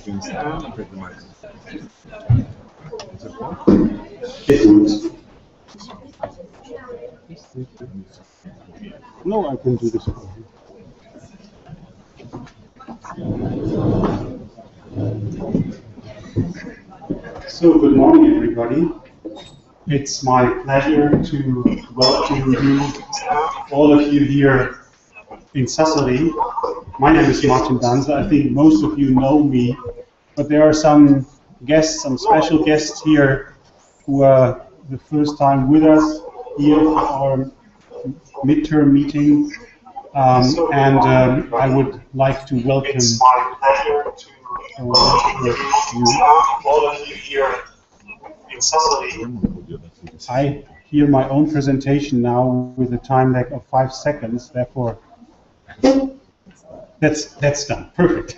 No, I can do this. So, good morning, everybody. It's my pleasure to welcome you, all of you here in Sassari. My name is Martin Danza. I think most of you know me, but there are some guests, some special guests here who are the first time with us here for our midterm meeting, and I would like to welcome all of you here in Sassari. I hear my own presentation now with a time lag of 5 seconds, therefore that's done. Perfect.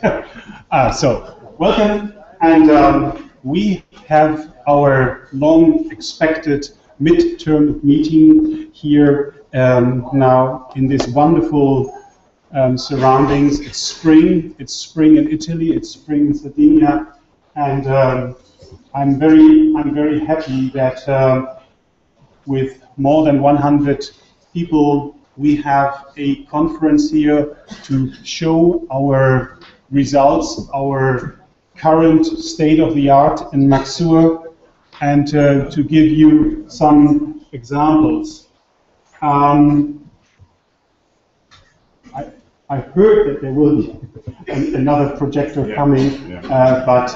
So welcome, and we have our long expected midterm meeting here now in this wonderful surroundings. It's spring in Italy, it's spring in Sardinia, and I'm very happy that with more than 100 people we have a conference here to show our results, our current state of the art in Macsur, and to give you some examples. I heard that there will be another projector coming, but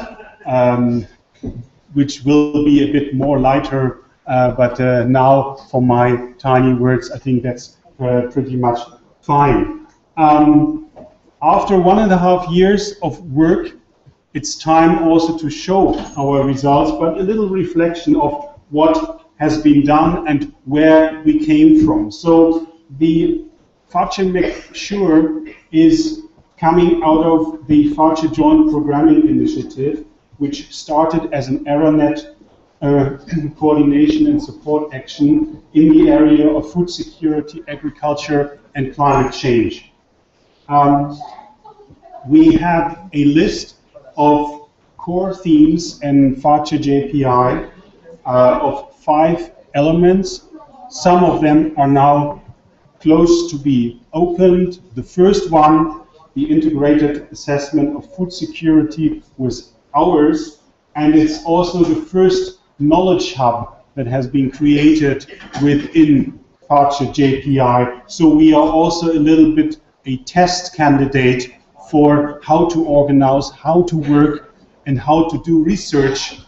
which will be a bit more lighter. But now, for my tiny words, I think that's pretty much fine. After 1.5 years of work, it's time also to show our results, but a little reflection of what has been done and where we came from. So the Macsur is coming out of the Joint Programming Initiative, which started as an AeroNet coordination and support action in the area of food security, agriculture, and climate change. We have a list of core themes in JPI of 5 elements. Some of them are now close to be opened. The first one, the integrated assessment of food security, was ours, and it's also the first knowledge hub that has been created within JPI. So we are also a little bit a test candidate for how to organize, how to work, and how to do research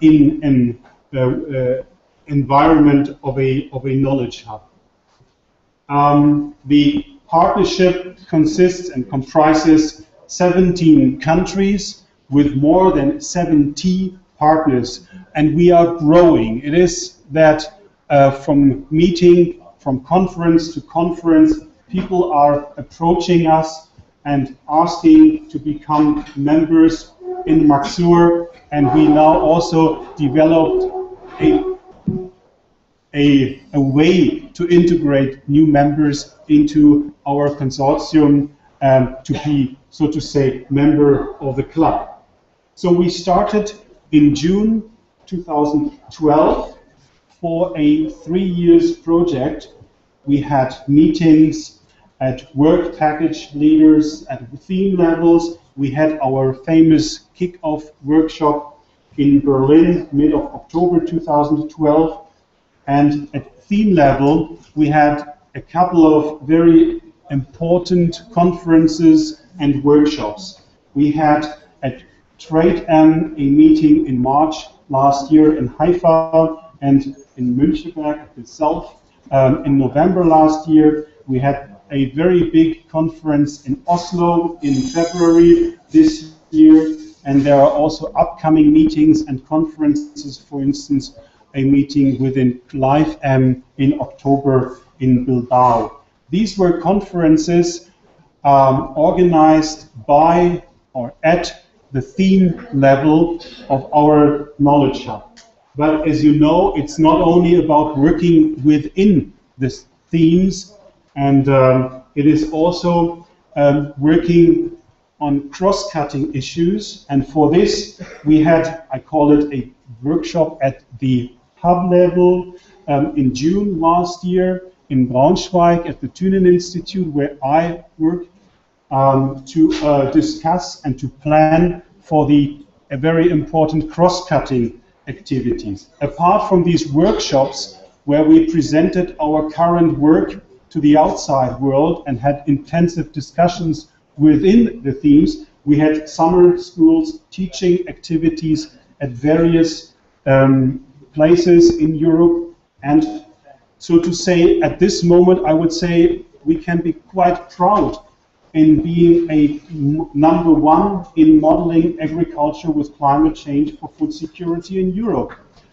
in an environment of a knowledge hub. The partnership consists and comprises 17 countries with more than 70 partners, and we are growing. It is that from meeting, from conference to conference, people are approaching us and asking to become members in Macsur, and we now also developed a way to integrate new members into our consortium to be, so to say, member of the club. So we started in June 2012 for a 3-year project. We had meetings at work package leaders at theme levels. We had our famous kick-off workshop in Berlin, mid of October 2012. And at theme level, we had a couple of very important conferences and workshops. We had at Trade M a meeting in March last year in Haifa and in Müncheberg itself. In November last year, we had a very big conference in Oslo in February this year, and there are also upcoming meetings and conferences, for instance, a meeting within Live M in October in Bilbao. These were conferences organized by or at the theme level of our knowledge hub. But as you know, it's not only about working within the themes, and it is also working on cross-cutting issues, and for this we had, I call it a workshop at the hub level in June last year in Braunschweig at the Thünen Institute, where I work, to discuss and to plan for the very important cross-cutting activities. Apart from these workshops where we presented our current work to the outside world and had intensive discussions within the themes, we had summer schools, teaching activities at various places in Europe, and so to say, at this moment, I would say we can be quite proud in being a number one in modeling agriculture with climate change for food security in Europe.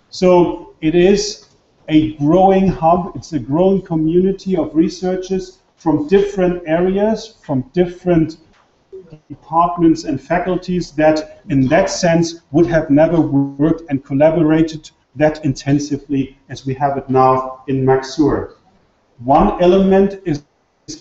So it is a growing hub, it's a growing community of researchers from different areas, from different departments and faculties that in that sense would have never worked and collaborated that intensively as we have it now in Macsur. One element is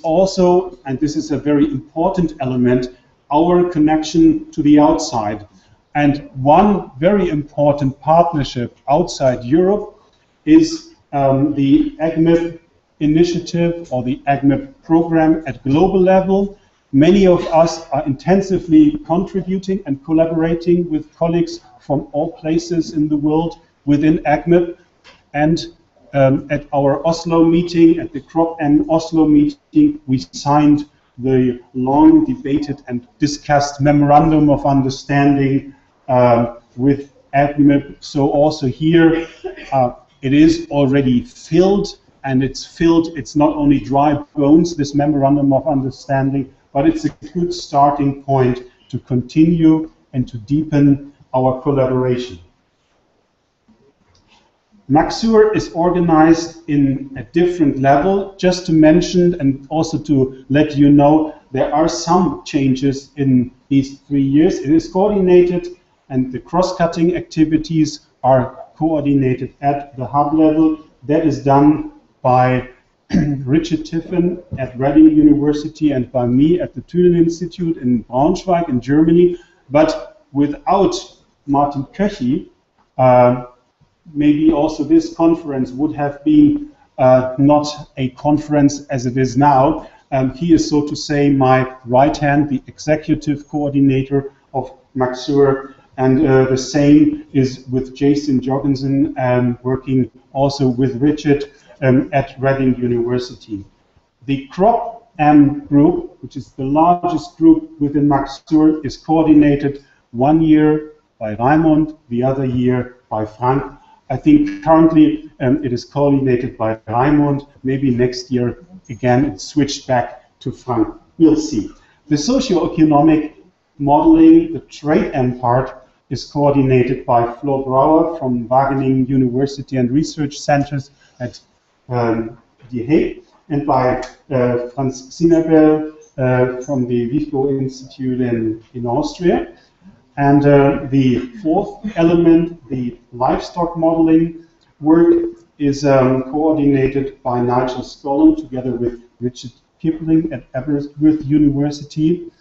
also, and this is a very important element, our connection to the outside. And one very important partnership outside Europe is the AgMIP initiative or the AgMIP program at global level. Many of us are intensively contributing and collaborating with colleagues from all places in the world within AgMIP, and at our Oslo meeting, at the CropM Oslo meeting, we signed the long debated and discussed memorandum of understanding with AgMIP. So also here it is already filled, and it's filled, it's not only dry bones, this memorandum of understanding, but it's a good starting point to continue and to deepen our collaboration. Macsur is organized in a different level. Just to mention and also to let you know, there are some changes in these 3 years. It is coordinated, and the cross-cutting activities are coordinated at the hub level. That is done by Richard Tiffin at Reading University and by me at the Thünen Institute in Braunschweig in Germany. But without Martin Köchi, maybe also this conference would have been not a conference as it is now. He is, so to say, my right hand, the executive coordinator of Macsur, and the same is with Jason Jorgensen, working also with Richard at Reading University. The CropM group, which is the largest group within Macsur, is coordinated 1 year by Raimund, the other year by Frank. I think currently it is coordinated by Raimund. Maybe next year again it's switched back to Frank. We'll see. The socio-economic modeling, the trade part, is coordinated by Flo Brouwer from Wageningen University and Research Centers at The Hague, and by Franz Xinabel from the WIFO Institute in Austria. And the fourth element, the livestock modeling work, is coordinated by Nigel Scollin together with Richard Kipling at Aberystwyth University.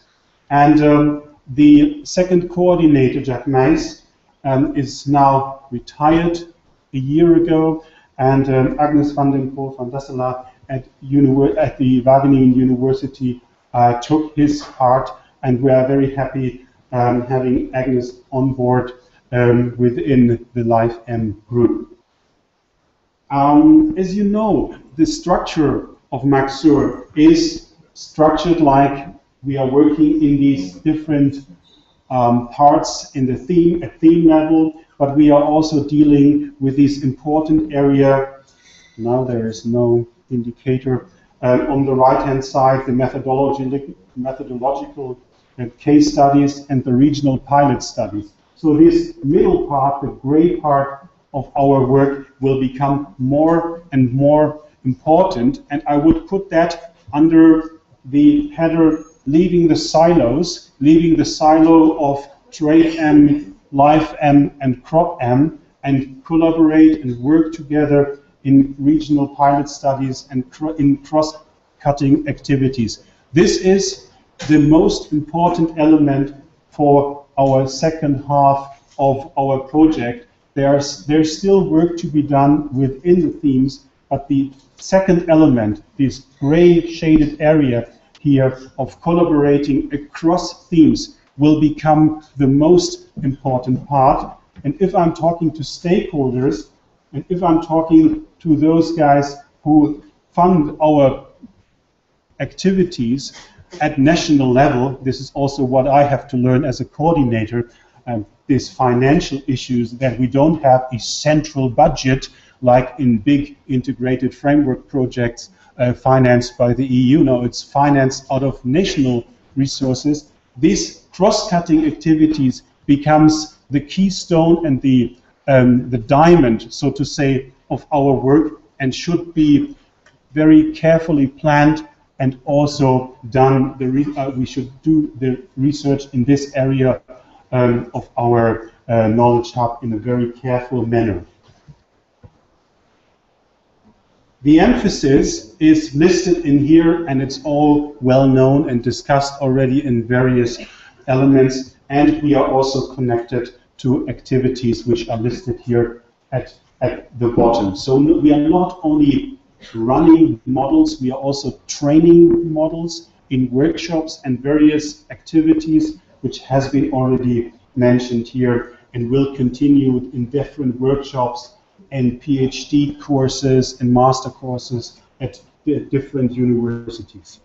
And the second coordinator, Jack Meis, is now retired a year ago, and Agnes van den Poel van Desselaar at the Wageningen University took his part, and we are very happy having Agnes on board within the LifeM group. As you know, the structure of Macsur is structured like we are working in these different parts in the theme, at theme level, but we are also dealing with this important area. Now there is no indicator. On the right-hand side, the methodological case studies and the regional pilot studies. So this middle part, the gray part of our work, will become more and more important, and I would put that under the header leaving the silos, leaving the silo of TradeM, LifeM and CropM, and collaborate and work together in regional pilot studies and in cross-cutting activities. This is the most important element for our second half of our project. There's still work to be done within the themes, but the second element, this gray shaded area here of collaborating across themes, will become the most important part. And if I'm talking to stakeholders, and if I'm talking to those guys who fund our activities at national level, this is also what I have to learn as a coordinator, these financial issues, that we don't have a central budget like in big integrated framework projects financed by the EU. No, it's financed out of national resources. These cross-cutting activities becomes the keystone and the diamond, so to say, of our work, and should be very carefully planned and also done. We should do the research in this area of our knowledge hub in a very careful manner. The emphasis is listed in here, and it's all well known and discussed already in various elements, and we are also connected to activities which are listed here at the bottom. So we are not only running models, we are also training models in workshops and various activities, which has been already mentioned here and will continue in different workshops and PhD courses and master courses at the different universities.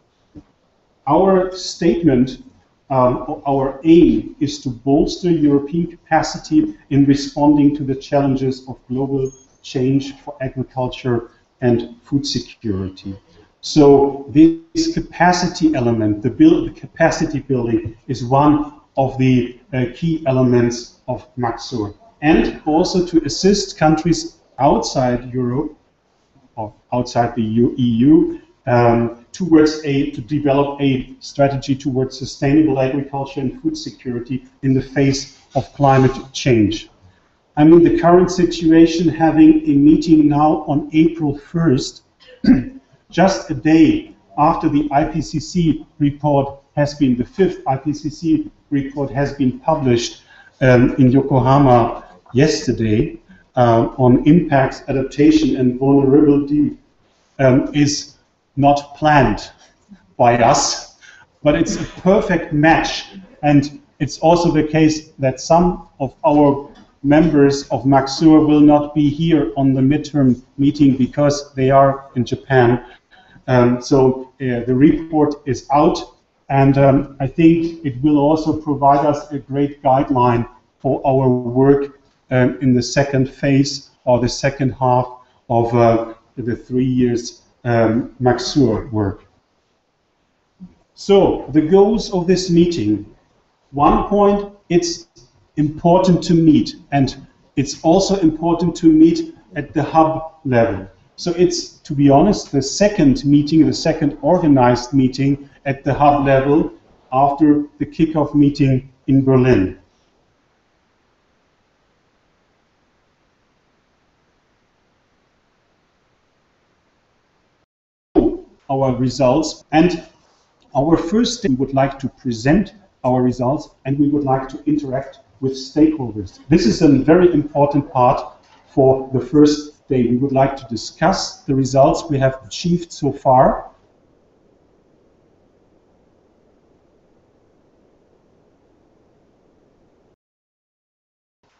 Our statement, our aim is to bolster European capacity in responding to the challenges of global change for agriculture and food security. So this capacity element, the capacity building, is one of the key elements of Macsur, and also to assist countries outside Europe, or outside the EU, to develop a strategy towards sustainable agriculture and food security in the face of climate change. I mean, the current situation, having a meeting now on April 1st, just a day after the IPCC report has been, the fifth IPCC report has been published in Yokohama yesterday on impacts, adaptation and vulnerability, is not planned by us, but it's a perfect match. And it's also the case that some of our members of Macsur will not be here on the midterm meeting because they are in Japan. So the report is out, and I think it will also provide us a great guideline for our work in the second phase, or the second half of the 3 years Macsur work. So the goals of this meeting: 1 point, it's important to meet, and it's also important to meet at the hub level. So it's, to be honest, the second meeting, the second organized meeting at the hub level after the kickoff meeting in Berlin. Our results, and our first thing, we would like to present our results, and we would like to interact with stakeholders. This is a very important part for the first day. We would like to discuss the results we have achieved so far.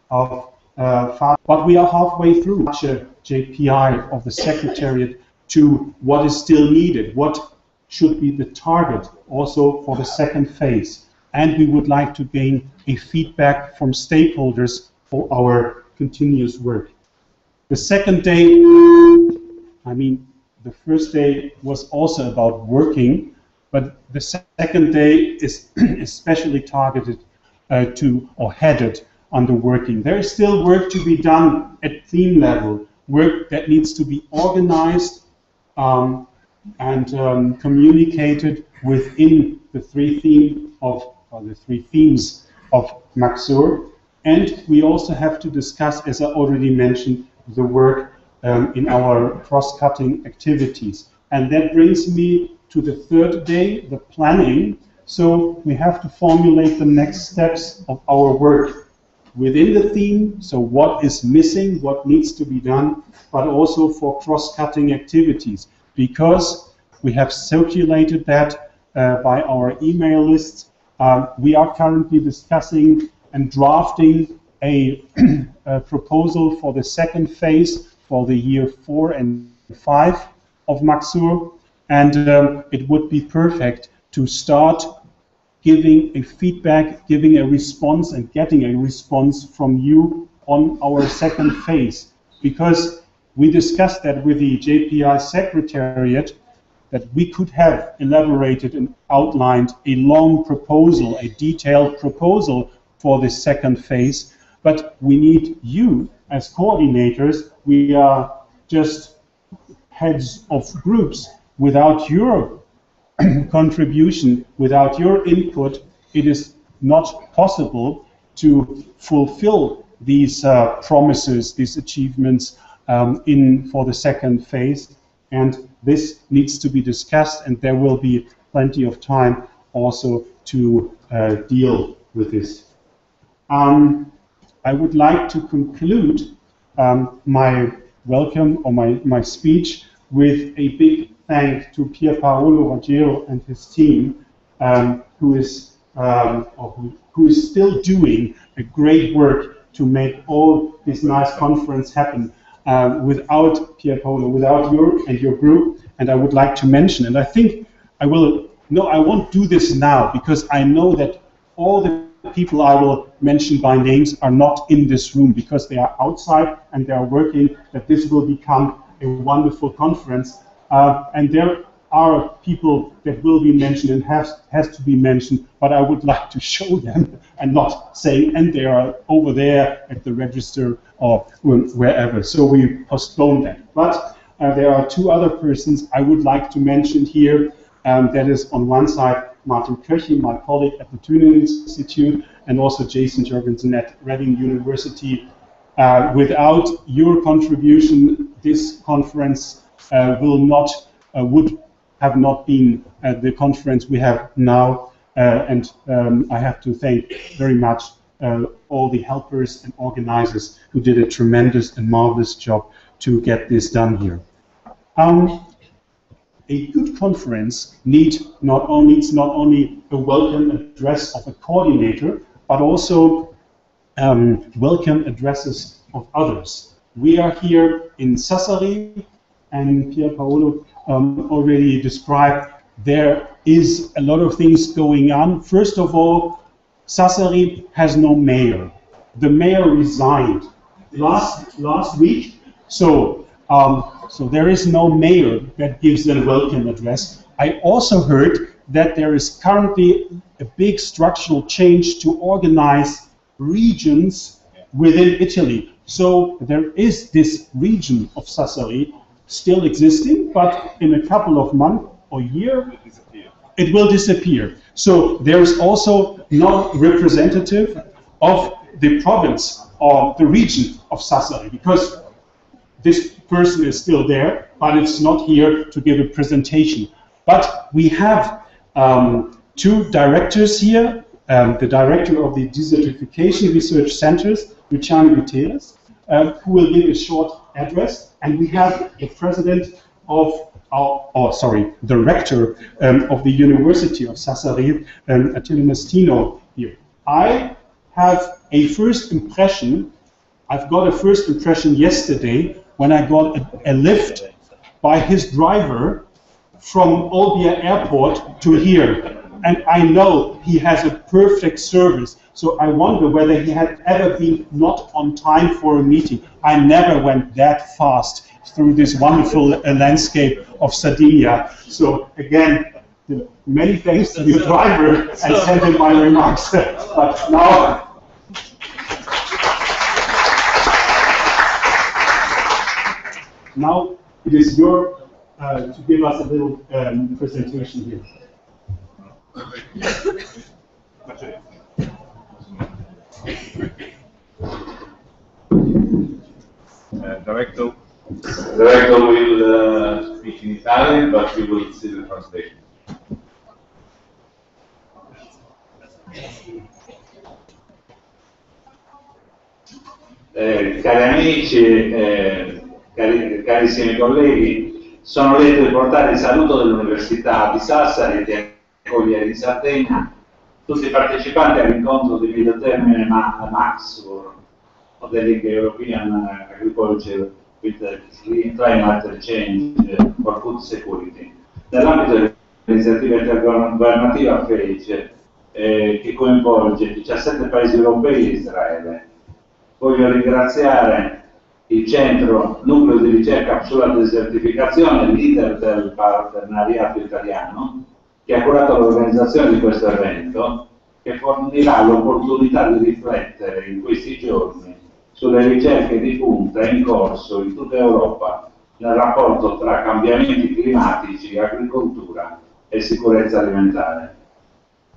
But we are halfway through the JPI of the Secretariat to what is still needed, what should be the target also for the second phase. And we would like to gain a feedback from stakeholders for our continuous work. The second day, I mean, the first day was also about working, but the second day is especially targeted headed on the working. There is still work to be done at theme level, work that needs to be organized and communicated within the three themes of Macsur. And we also have to discuss, as I already mentioned, the work in our cross-cutting activities. And that brings me to the third day, the planning. So we have to formulate the next steps of our work within the theme, so what is missing, what needs to be done, but also for cross-cutting activities, because we have circulated that by our email lists. We are currently discussing and drafting a proposal for the second phase for the year 4 and 5 of Macsur, and it would be perfect to start giving a feedback, giving a response, and getting a response from you on our second phase. Because we discussed that with the JPI Secretariat, that we could have elaborated and outlined a long proposal, a detailed proposal for this second phase, but we need you as coordinators. We are just heads of groups. Without your contribution, without your input, it is not possible to fulfill these promises, these achievements for the second phase. And this needs to be discussed, and there will be plenty of time also to deal with this. I would like to conclude my welcome or my speech with a big thank to Pier Paolo Rogero and his team, who is still doing a great work to make all this nice conference happen. Without Pier Paolo, without your group, and I would like to mention, and I think I won't do this now, because I know that all the people I will mention by names are not in this room, because they are outside and they are working, that this will become a wonderful conference. And there are people that will be mentioned and has to be mentioned, but I would like to show them and not say, and they are over there at the register or wherever. So we postpone that. But there are two other persons I would like to mention here. That is on one side Martin Köchi, my colleague at the Tuning Institute, and also Jason Jorgensen at Reading University. Without your contribution, this conference would have not been the conference we have now, and I have to thank very much all the helpers and organizers who did a tremendous and marvelous job to get this done here. A good conference needs not only a welcome address of a coordinator, but also welcome addresses of others. We are here in Sassari, and Pier Paolo already described, there is a lot of things going on. First of all, Sassari has no mayor. The mayor resigned last week, so there is no mayor that gives a welcome address. I also heard that there is currently a big structural change to organize regions within Italy. So there is this region of Sassari still existing, but in a couple of months or year, it will disappear. So there is also no representative of the province or the region of Sassari, because this person is still there, but it's not here to give a presentation. But we have two directors here, the director of the Desertification Research Center, Luciano Guterres, who will give a short address, and we have the president of the rector of the University of Sassari, Attila Mastino here. I have a first impression. I've got a first impression yesterday when I got a lift by his driver from Olbia Airport to here. And I know he has a perfect service. So I wonder whether he had ever been not on time for a meeting. I never went that fast through this wonderful landscape of Sardinia. So again, many thanks to your driver, and send him my remarks. But now it is your to give us a little presentation here. Director will speak in Italian, but we will see the translation. Cari amici, carissimi colleghi, sono lieto di portare il saluto dell'Università di Sassari e di accogliere in Sardegna tutti i partecipanti all'incontro di medio termine Macsur, Modeling European Agriculture with Climate Change for Food Security, nell'ambito dell'iniziativa intergovernativa FACE che coinvolge 17 paesi europei e Israele. Voglio ringraziare il Centro Nucleo di Ricerca sulla Desertificazione, leader del partenariato italiano, che ha curato l'organizzazione di questo evento, che fornirà l'opportunità di riflettere in questi giorni sulle ricerche di punta in corso in tutta Europa nel rapporto tra cambiamenti climatici, agricoltura e sicurezza alimentare.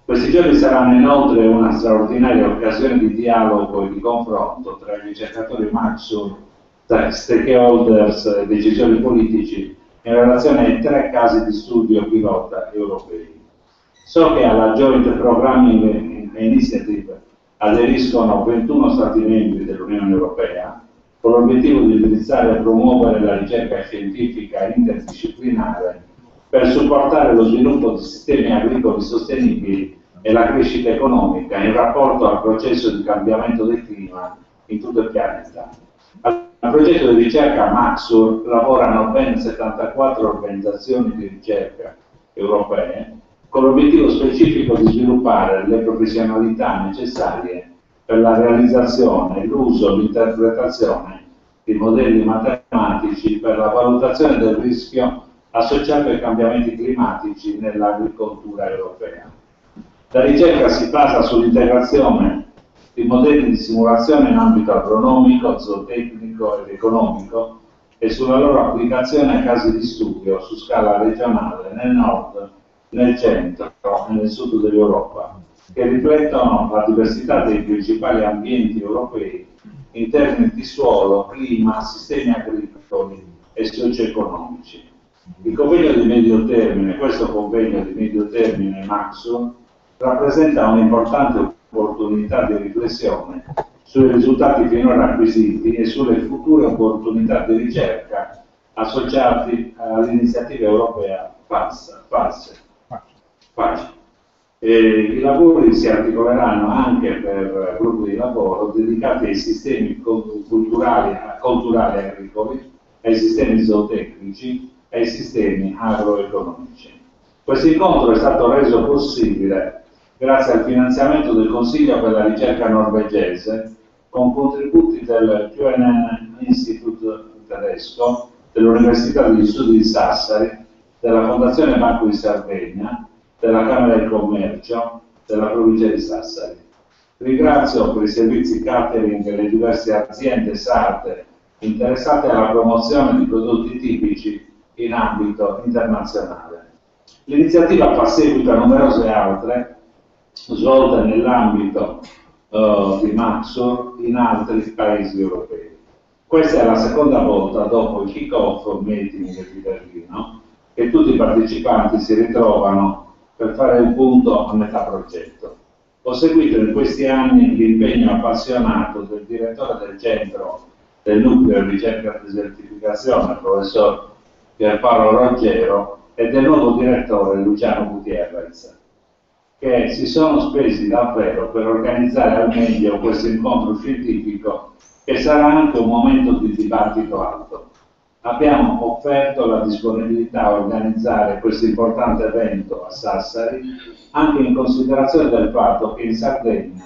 Questi giorni saranno inoltre una straordinaria occasione di dialogo e di confronto tra i ricercatori Macsur, stakeholders e decisori politici in relazione ai 3 casi di studio pilota europei. So che alla Joint Programming Initiative aderiscono 21 Stati membri dell'Unione Europea con l'obiettivo di indirizzare e promuovere la ricerca scientifica interdisciplinare per supportare lo sviluppo di sistemi agricoli sostenibili e la crescita economica in rapporto al processo di cambiamento del clima in tutto il pianeta. Al progetto di ricerca Macsur lavorano ben 74 organizzazioni di ricerca europee con l'obiettivo specifico di sviluppare le professionalità necessarie per la realizzazione, l'uso e l'interpretazione di modelli matematici per la valutazione del rischio associato ai cambiamenti climatici nell'agricoltura europea. La ricerca si basa sull'integrazione di modelli di simulazione in ambito agronomico, zootecnico ed economico e sulla loro applicazione a casi di studio su scala regionale nel nord, nel centro e nel sud dell'Europa, che riflettono la diversità dei principali ambienti europei in termini di suolo, clima, sistemi agricoli e socio-economici. Il convegno di medio termine, questo convegno di medio termine Macsur, rappresenta un'importante opportunità di riflessione sui risultati finora acquisiti e sulle future opportunità di ricerca associati all'iniziativa europea FACE. I lavori si articoleranno anche per gruppi di lavoro dedicati ai sistemi culturali agricoli, ai sistemi zootecnici e ai sistemi agroeconomici. Questo incontro è stato reso possibile grazie al finanziamento del Consiglio per la ricerca norvegese con contributi del QNN Institute tedesco, dell'Università degli Studi di Sassari, della Fondazione Banco di Sardegna, della Camera di Commercio, della provincia di Sassari. Ringrazio per i servizi catering le diverse aziende sarde interessate alla promozione di prodotti tipici in ambito internazionale. L'iniziativa fa seguito a numerose altre svolte nell'ambito di Macsur in altri paesi europei. Questa è la seconda volta dopo il kick-off meeting di Berlino che tutti i partecipanti si ritrovano per fare il punto a metà progetto. Ho seguito in questi anni l'impegno appassionato del direttore del centro del Nucleo di Ricerca e Desertificazione, il professor Pierpaolo Roggero, e del nuovo direttore Luciano Gutierrez, che si sono spesi davvero per organizzare al meglio questo incontro scientifico che sarà anche un momento di dibattito alto. Abbiamo offerto la disponibilità a organizzare questo importante evento a Sassari anche in considerazione del fatto che in Sardegna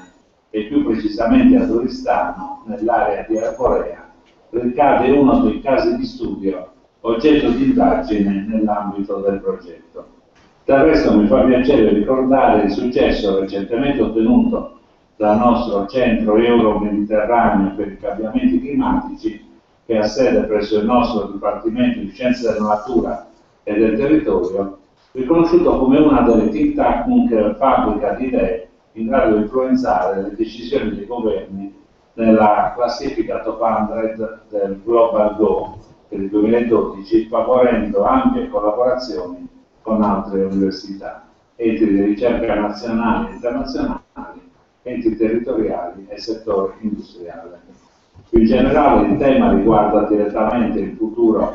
e più precisamente ad Oristano, nell'area di Arborea, ricade uno dei casi di studio oggetto di indagine nell'ambito del progetto. Del resto mi fa piacere ricordare il successo recentemente ottenuto dal nostro centro euro-mediterraneo per i cambiamenti climatici, che ha sede presso il nostro Dipartimento di Scienze della Natura e del Territorio, riconosciuto come una delle think tank fabbrica di idee in grado di influenzare le decisioni dei governi nella classifica top 100 del Global Go per il 2012, favorendo anche collaborazioni con altre università, enti di ricerca nazionali e internazionali enti territoriali e settore industriale. Più in generale il tema riguarda direttamente il futuro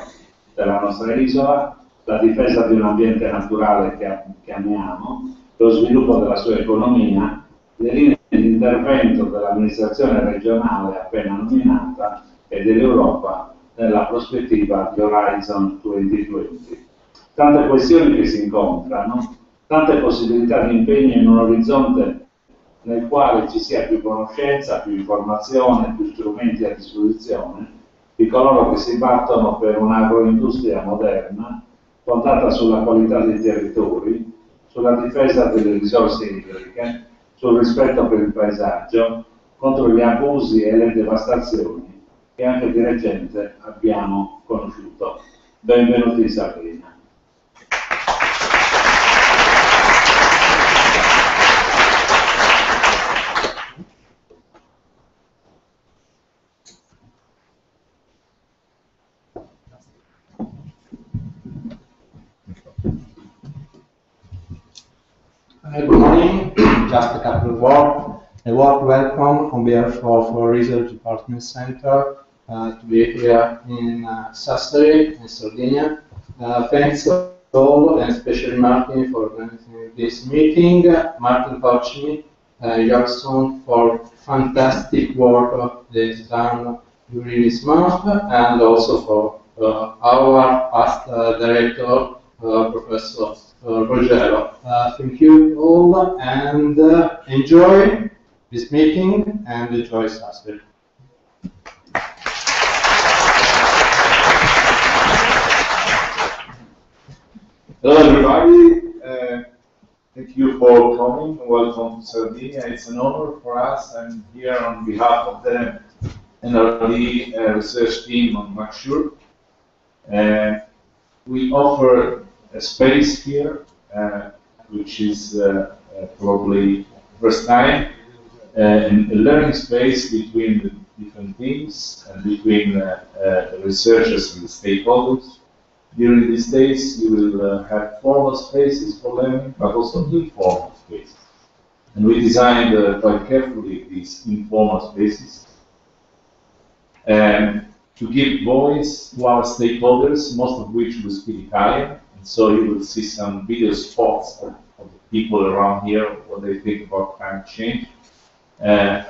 della nostra isola, la difesa di un ambiente naturale che amiamo, lo sviluppo della sua economia, le linee di intervento dell'amministrazione regionale appena nominata e dell'Europa nella prospettiva di Horizon 2020. Tante questioni che si incontrano, tante possibilità di impegno in un orizzonte nel quale ci sia più conoscenza, più informazione, più strumenti a disposizione di coloro che si battono per un'agroindustria moderna, fondata sulla qualità dei territori, sulla difesa delle risorse idriche, sul rispetto per il paesaggio, contro gli abusi e le devastazioni che anche di recente abbiamo conosciuto. Benvenuti in Sardegna. Good morning. Just a couple of words. A warm welcome on behalf of our Research Center to be here in Sassari, in Sardinia. Thanks all, and especially Martin for organizing this meeting. Martin Porcini, Jackson for fantastic work they've done during this month, and also for our past director, Professor Rogero. Thank you all, and enjoy this meeting and enjoy Sassari. Hello everybody, thank you for coming. Welcome to Sardinia. It's an honor for us. I'm here on behalf of the NRD research team on Macsur. We offer a space here, which is probably first time, a learning space between the different teams and between the researchers and the stakeholders. During these days, you will have formal spaces for learning, but also informal spaces. And we designed quite carefully these informal spaces to give voice to our stakeholders, most of which will speak Italian. And so you will see some video spots of the people around here, what they think about climate change, in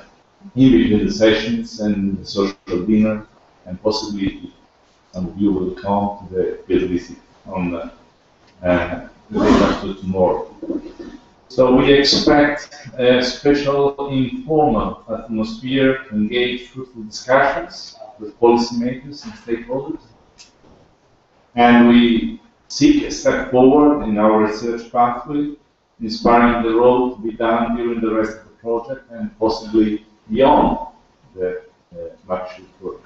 between the sessions and the social dinner, and possibly some of you will come to the field visit on the day after tomorrow. So we expect a special informal atmosphere to engage fruitful discussions with policymakers and stakeholders. And we seek a step forward in our research pathway, inspiring the road to be done during the rest of the project and possibly beyond the Macsur work.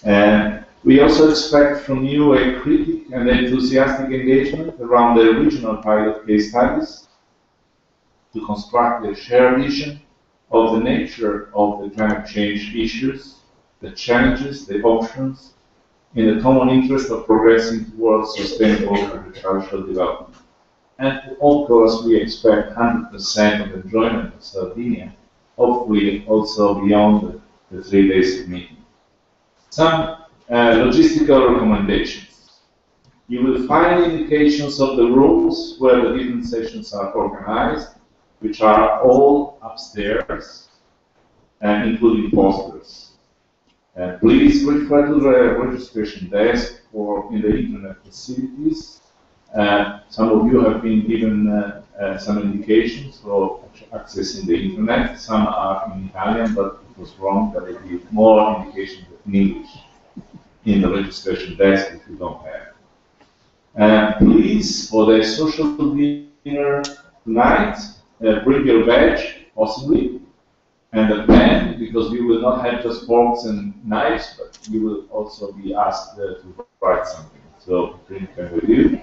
And we also expect from you a critic and enthusiastic engagement around the regional pilot case studies to construct a shared vision of the nature of the climate change issues, the challenges, the options, in the common interest of progressing towards sustainable agricultural development. And of course, we expect 100% of enjoyment of Sardinia, hopefully also beyond the 3 days of meeting. Some logistical recommendations. You will find indications of the rooms where the different sessions are organized, which are all upstairs, including posters. Please refer to the registration desk or in the internet facilities. Some of you have been given some indications for accessing the internet. Some are in Italian, but it was wrong that I give more indications in English in the registration desk if you don't have. Please, for the social dinner tonight, bring your badge, possibly, and a pen, because we will not have just forks and knives, but you will also be asked to write something. So bring them with you.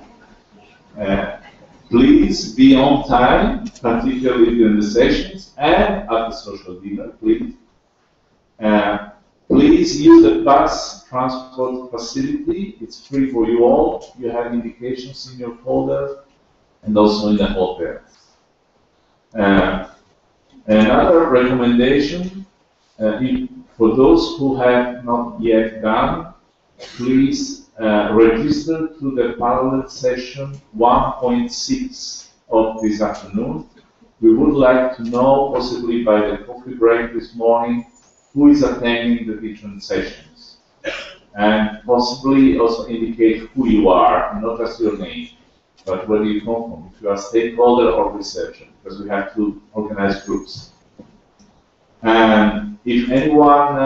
Please be on time, particularly during the sessions and at the social dinner, please. Please use the bus transport facility. It's free for you all. You have indications in your folder and also in the hotels. Another recommendation, for those who have not yet done, please register to the parallel session 1.6 of this afternoon. We would like to know, possibly by the coffee break this morning, who is attending the different sessions. And possibly also indicate who you are, not just your name, but where you come from, if you are a stakeholder or researcher, because we have to organize groups. And if anyone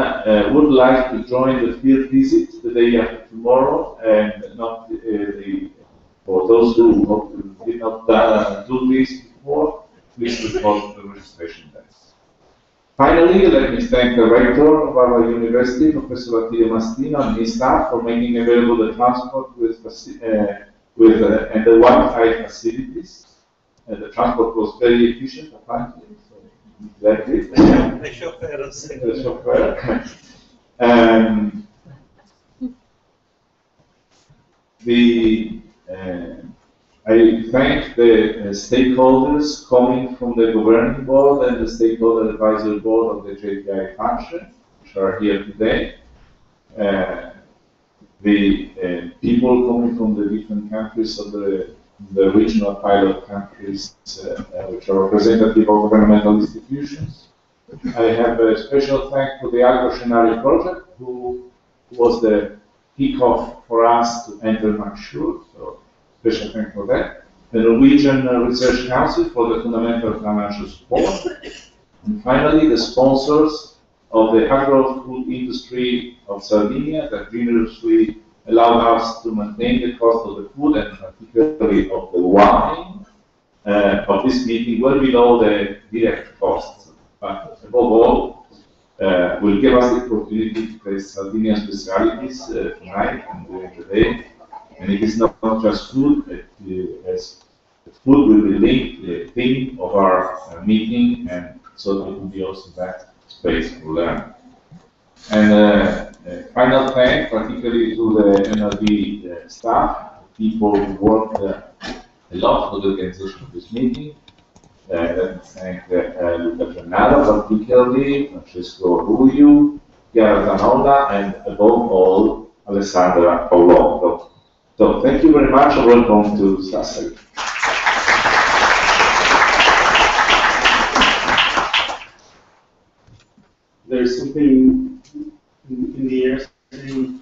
would like to join the field visit the day after tomorrow, and not for those who did not do this before, please report to the registration desk. Finally, let me thank the rector of our university, Professor Attilio Mastino, and his staff for making available the transport and the Wi-Fi facilities. The transport was very efficient, apparently. So that's it. The chauffeur. The chauffeur. I thank the stakeholders coming from the governing board and the stakeholder advisory board of the JPI function, which are here today. The people coming from the different countries of the regional pilot countries, which are representative of governmental institutions. I have a special thanks for the Agro-Scenario project, who was the kickoff for us to enter Macsur. So special thanks for that. The Norwegian Research Council for the fundamental financial support. And finally, the sponsors of the agro-food industry of Sardinia that generously allowed us to maintain the cost of the food and particularly of the wine of this meeting well below the direct costs. But above all, will give us the opportunity to taste Sardinian specialities tonight and during the day. And it is not just food, as food will be linked to the theme of our meeting, and so it will be also that space for learning. And final thanks, particularly to the NLB staff, people who worked a lot for the organization of this meeting. Let me thank Luca Gennaro, particularly Francesco Ruiu, Chiara Zanola, and above all, Alessandra Paolotto. So thank you very much and welcome to Sassari. There's something in the air saying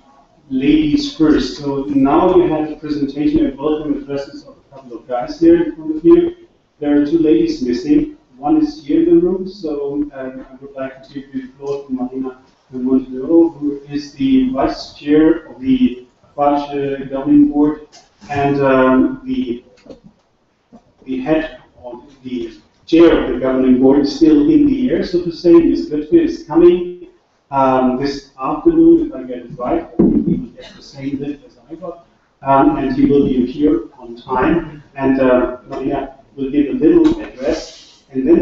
ladies first. So now you have the presentation and welcome addresses of a couple of guys here in front of you. There are two ladies missing. One is here in the room, so I would like to give the floor to Marina Montenegro, who is the vice chair of the Apache governing board and the head of the chair of the governing board is still in the air, so to say. Ms. Lütke is coming this afternoon, if I get it right. He will get the same lift as I got, and he will be here on time. And Marina will give a little address, and then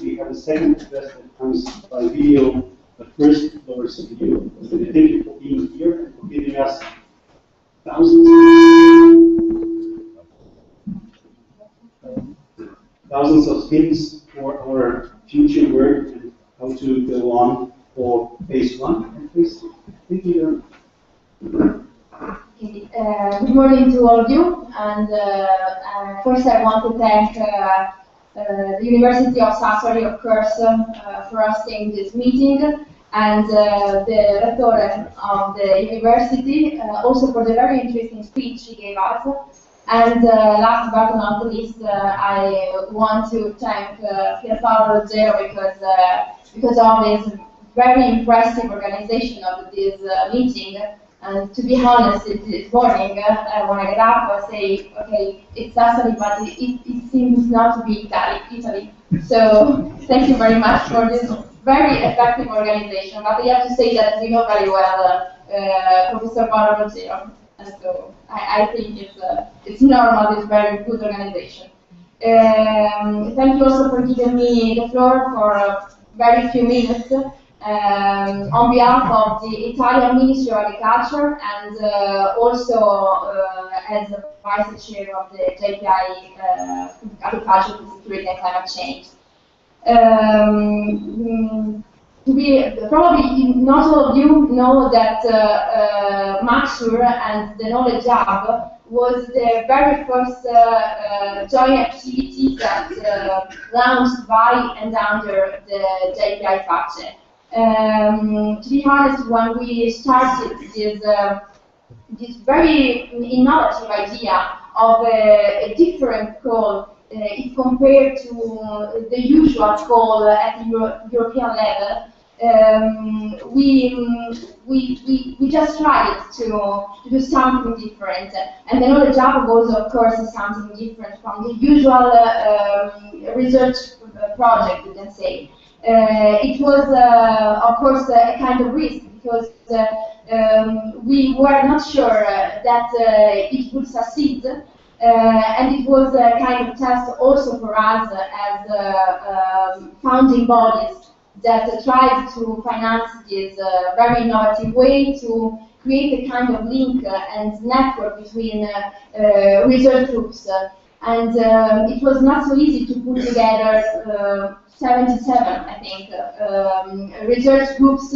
we have a second address that comes by video. But first, over to you. So thank you for being here and for giving us thousands of hints for our future work and how to go on for phase one. Please, thank you. Okay. Good morning to all of you, and first I want to thank the University of Sassari, of course, for hosting this meeting, and the rector of the university, also for the very interesting speech he gave us. And last but not least, I want to thank Pierpaolo Zero because of this very impressive organization of this meeting. And to be honest, this morning when I get up, I say, okay, it's Sassari, but it seems not to be Italy. So thank you very much for this very effective organization. But I have to say that we know very well Professor Paolo Zero. And so I think it's normal, it's very good organization. Thank you also for giving me the floor for a very few minutes on behalf of the Italian Ministry of Agriculture and also as the Vice Chair of the JPI Agriculture, Food Security and Climate Change. Probably not all of you know that Macsur and the Knowledge Hub was the very first joint activity that launched by and under the JPI FACE. To be honest, when we started this very innovative idea of a different call, if compared to the usual call at the European level, we just tried to do something different, and the Knowledge Hub was, of course, something different from the usual research project, you can say. It was, of course, a kind of risk, because we were not sure that it would succeed, and it was a kind of test also for us as founding bodies that tried to finance this very innovative way to create a kind of link and network between research groups. And it was not so easy to put together 77, I think, research groups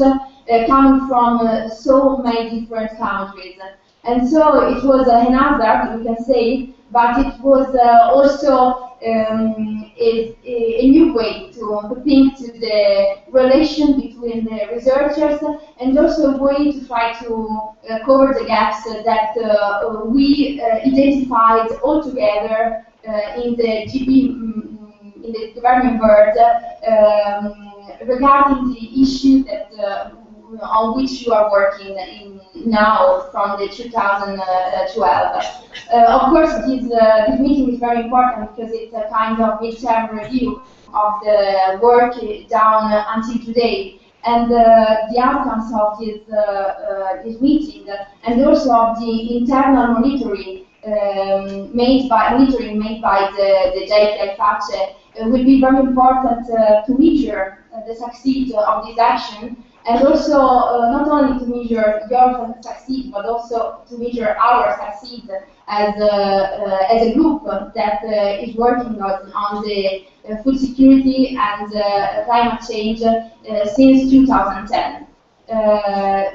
coming from so many different countries. And so it was an hazard, we can say, but it was also a new way to think to the relation between the researchers, and also a way to try to cover the gaps that we identified all together in the GB, in the development world, regarding the issue that on which you are working in now from the 2012. Of course, this meeting is very important because it's a kind of midterm review of the work done until today, and the outcomes of this meeting, and also of the internal monitoring made by the JPI FACE will be very important to measure the success of this action. And also, not only to measure your succeed, but also to measure our succeed as a group that is working on the food security and climate change since 2010.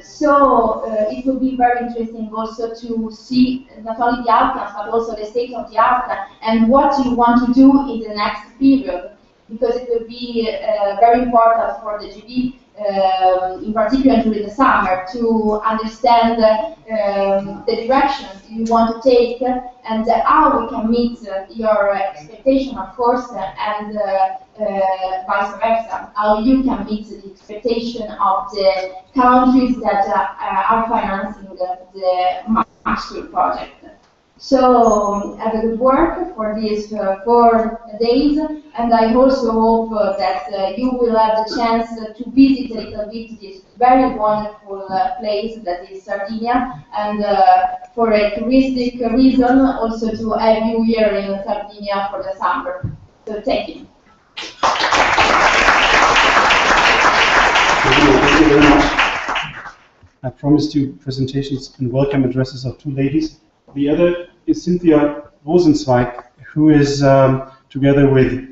So it will be very interesting also to see not only the outcomes, but also the state of the art and what you want to do in the next period, because it will be very important for the GB, in particular during the summer, to understand the directions you want to take and how we can meet your expectation, of course, and vice versa, how you can meet the expectation of the countries that are financing the Macsur project. So have a good work for these 4 days, and I also hope that you will have the chance to visit a little bit this very wonderful place that is Sardinia, and for a touristic reason also to have you here in Sardinia for the summer. So thank you. Thank you very much. I promised you presentations and welcome addresses of 2 ladies. The other is Cynthia Rosenzweig, who is, together with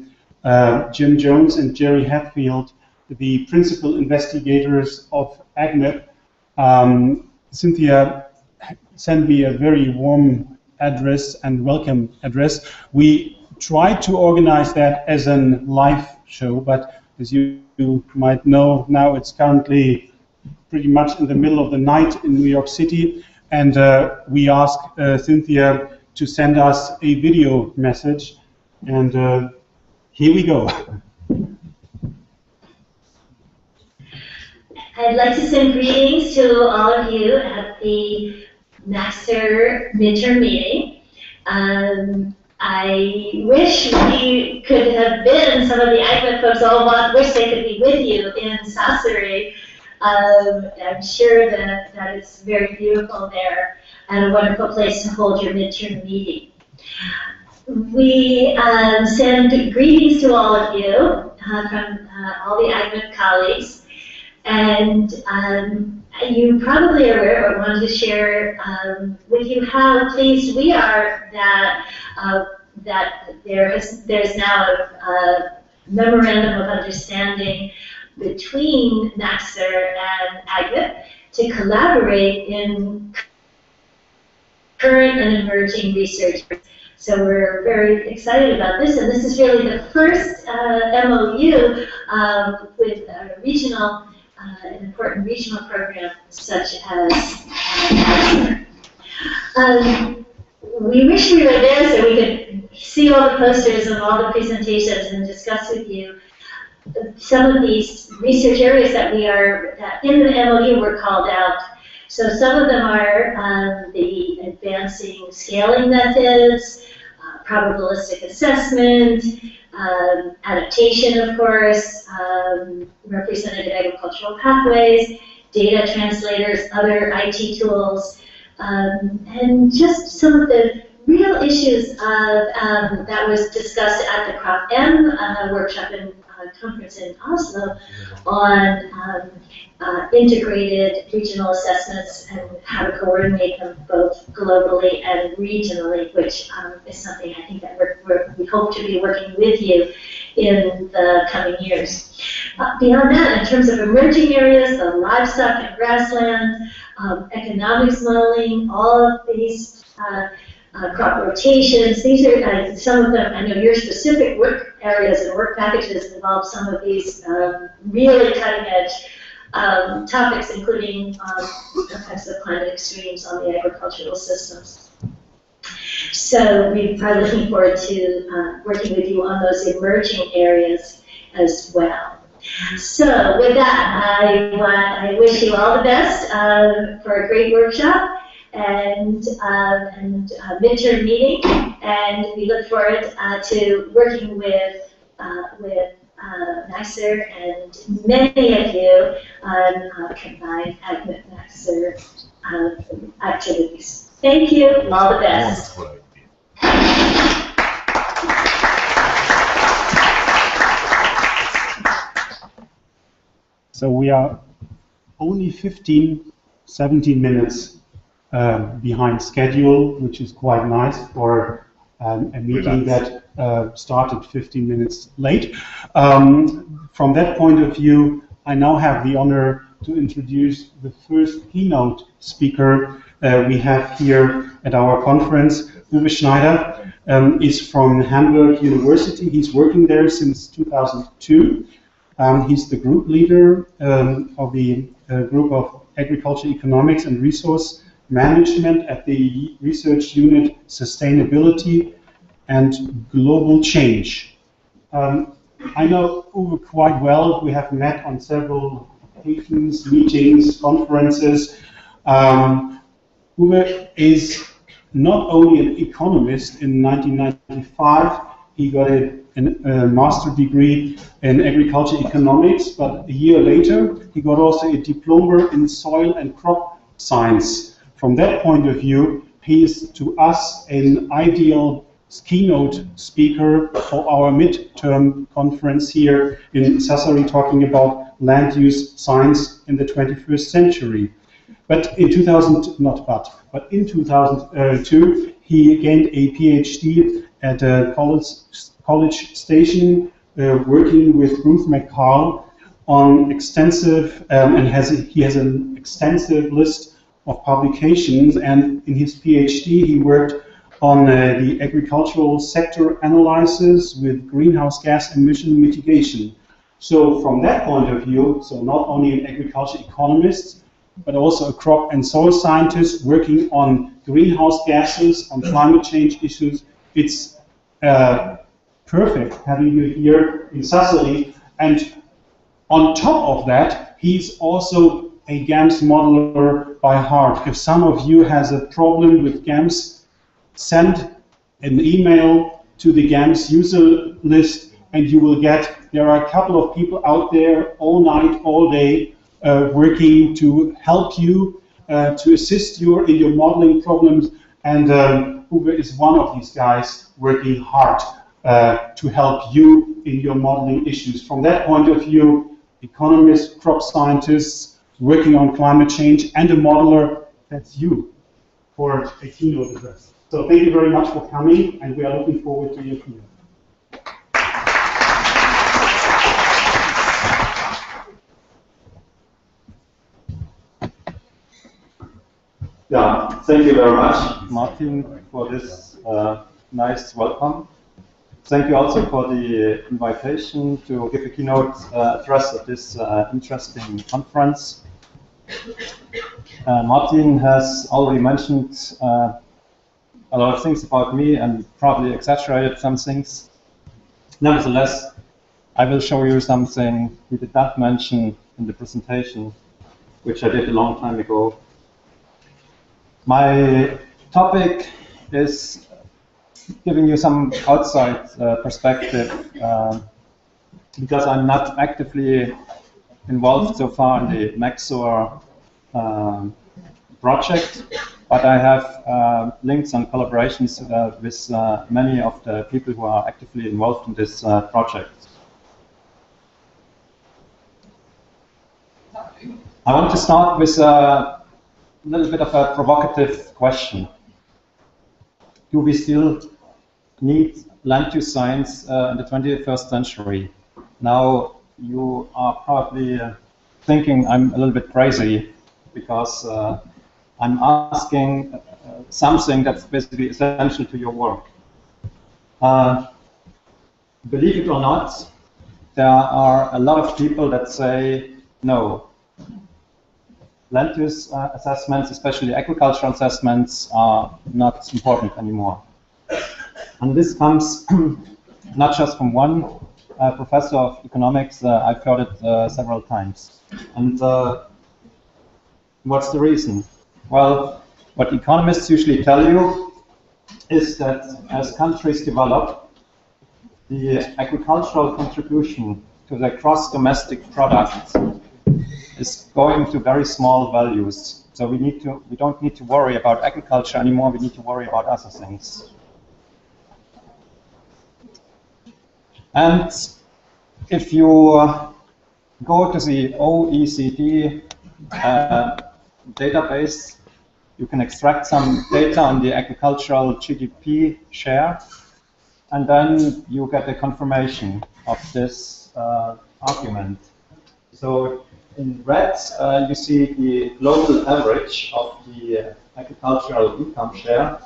Jim Jones and Jerry Hatfield, the principal investigators of AGNEP. Cynthia sent me a very warm address and welcome address. We tried to organize that as a live show, but as you might know, now it's currently pretty much in the middle of the night in New York City. And we asked Cynthia to send us a video message, and here we go. I'd like to send greetings to all of you at the Macsur midterm meeting. I wish we could have been, some of the AGNEP folks all wish they could be with you in Sassari. I'm sure that it's very beautiful there and a wonderful place to hold your midterm meeting. We send greetings to all of you from all the AGNEP colleagues, and you probably are aware or want to share with you how pleased we are that that there's now memorandum of understanding between Macsur and AGWIP to collaborate in current and emerging research. So we're very excited about this, and this is really the first MOU with a regional, an important regional program such as Macsur. We wish we were there so we could see all the posters and all the presentations and discuss with you some of these research areas that we are, that in the MOU were called out. So some of them are the advancing scaling methods, probabilistic assessment, adaptation, of course, representative agricultural pathways, data translators, other IT tools, and just some of the real issues that was discussed at the CROP-M workshop and conference in Oslo on integrated regional assessments and how to coordinate them both globally and regionally, which is something I think that we hope to be working with you in the coming years. Beyond that, in terms of emerging areas, the livestock and grassland, economics modeling, all of these crop rotations, these are some of them. I know your specific work areas and work packages involve some of these really cutting-edge topics, including effects of climate extremes on the agricultural systems. So we are looking forward to working with you on those emerging areas as well. So with that, I wish you all the best for a great workshop and midterm meeting, and we look forward to working with Macsur and many of you on combined AGWIP-Macsur activities. Thank you, all the best. So we are only 17 minutes behind schedule, which is quite nice for a meeting that started 15 minutes late. From that point of view, I now have the honor to introduce the first keynote speaker we have here at our conference. Uwe Schneider is from Hamburg University. He's working there since 2002. He's the group leader of the group of Agriculture, Economics and Resource Management at the Research Unit Sustainability and Global Change. I know Uwe quite well. We have met on several occasions, meetings, conferences. Uwe is not only an economist. In 1995, he got a master's degree in agriculture economics, but a year later, he got also a diploma in soil and crop science. From that point of view, he is to us an ideal keynote speaker for our midterm conference here in Sassari, talking about land use science in the 21st century. But in 2002, he gained a PhD at a college station, working with Ruth McCall on extensive, he has an extensive list of publications, and in his PhD he worked on the agricultural sector analysis with greenhouse gas emission mitigation. So from that point of view, so not only an agriculture economist, but also a crop and soil scientist working on greenhouse gases, on climate change issues, it's perfect having you here in Sassari. And on top of that, he's also a GAMS modeler by heart. If some of you has a problem with GAMS, send an email to the GAMS user list and you will get, there are a couple of people out there all night, all day, working to help you, to assist you in your modeling problems, and Uwe is one of these guys working hard to help you in your modeling issues. From that point of view, economists, crop scientists, working on climate change, and a modeler, that's you for a keynote address. So thank you very much for coming, and we are looking forward to your keynote. Yeah, thank you very much, Martin, for this nice welcome. Thank you also for the invitation to give a keynote address at this interesting conference. Martin has already mentioned a lot of things about me and probably exaggerated some things. Nevertheless, I will show you something he did not mention in the presentation, which I did a long time ago. My topic is giving you some outside perspective, because I'm not actively involved so far in the Macsur project, but I have links and collaborations with many of the people who are actively involved in this project. I want to start with a little bit of a provocative question. Do we still need land use science in the 21st century? Now, you are probably thinking I'm a little bit crazy because I'm asking something that's basically essential to your work. Believe it or not, there are a lot of people that say no. Land use assessments, especially agricultural assessments, are not important anymore. And this comes not just from one professor of economics. I've heard it several times. And what's the reason? Well, what economists usually tell you is that as countries develop, the agricultural contribution to the gross domestic product is going to very small values. So we don't need to worry about agriculture anymore. We need to worry about other things. And if you go to the OECD database, you can extract some data on the agricultural GDP share, and then you get a confirmation of this argument. So in red, you see the global average of the agricultural income share,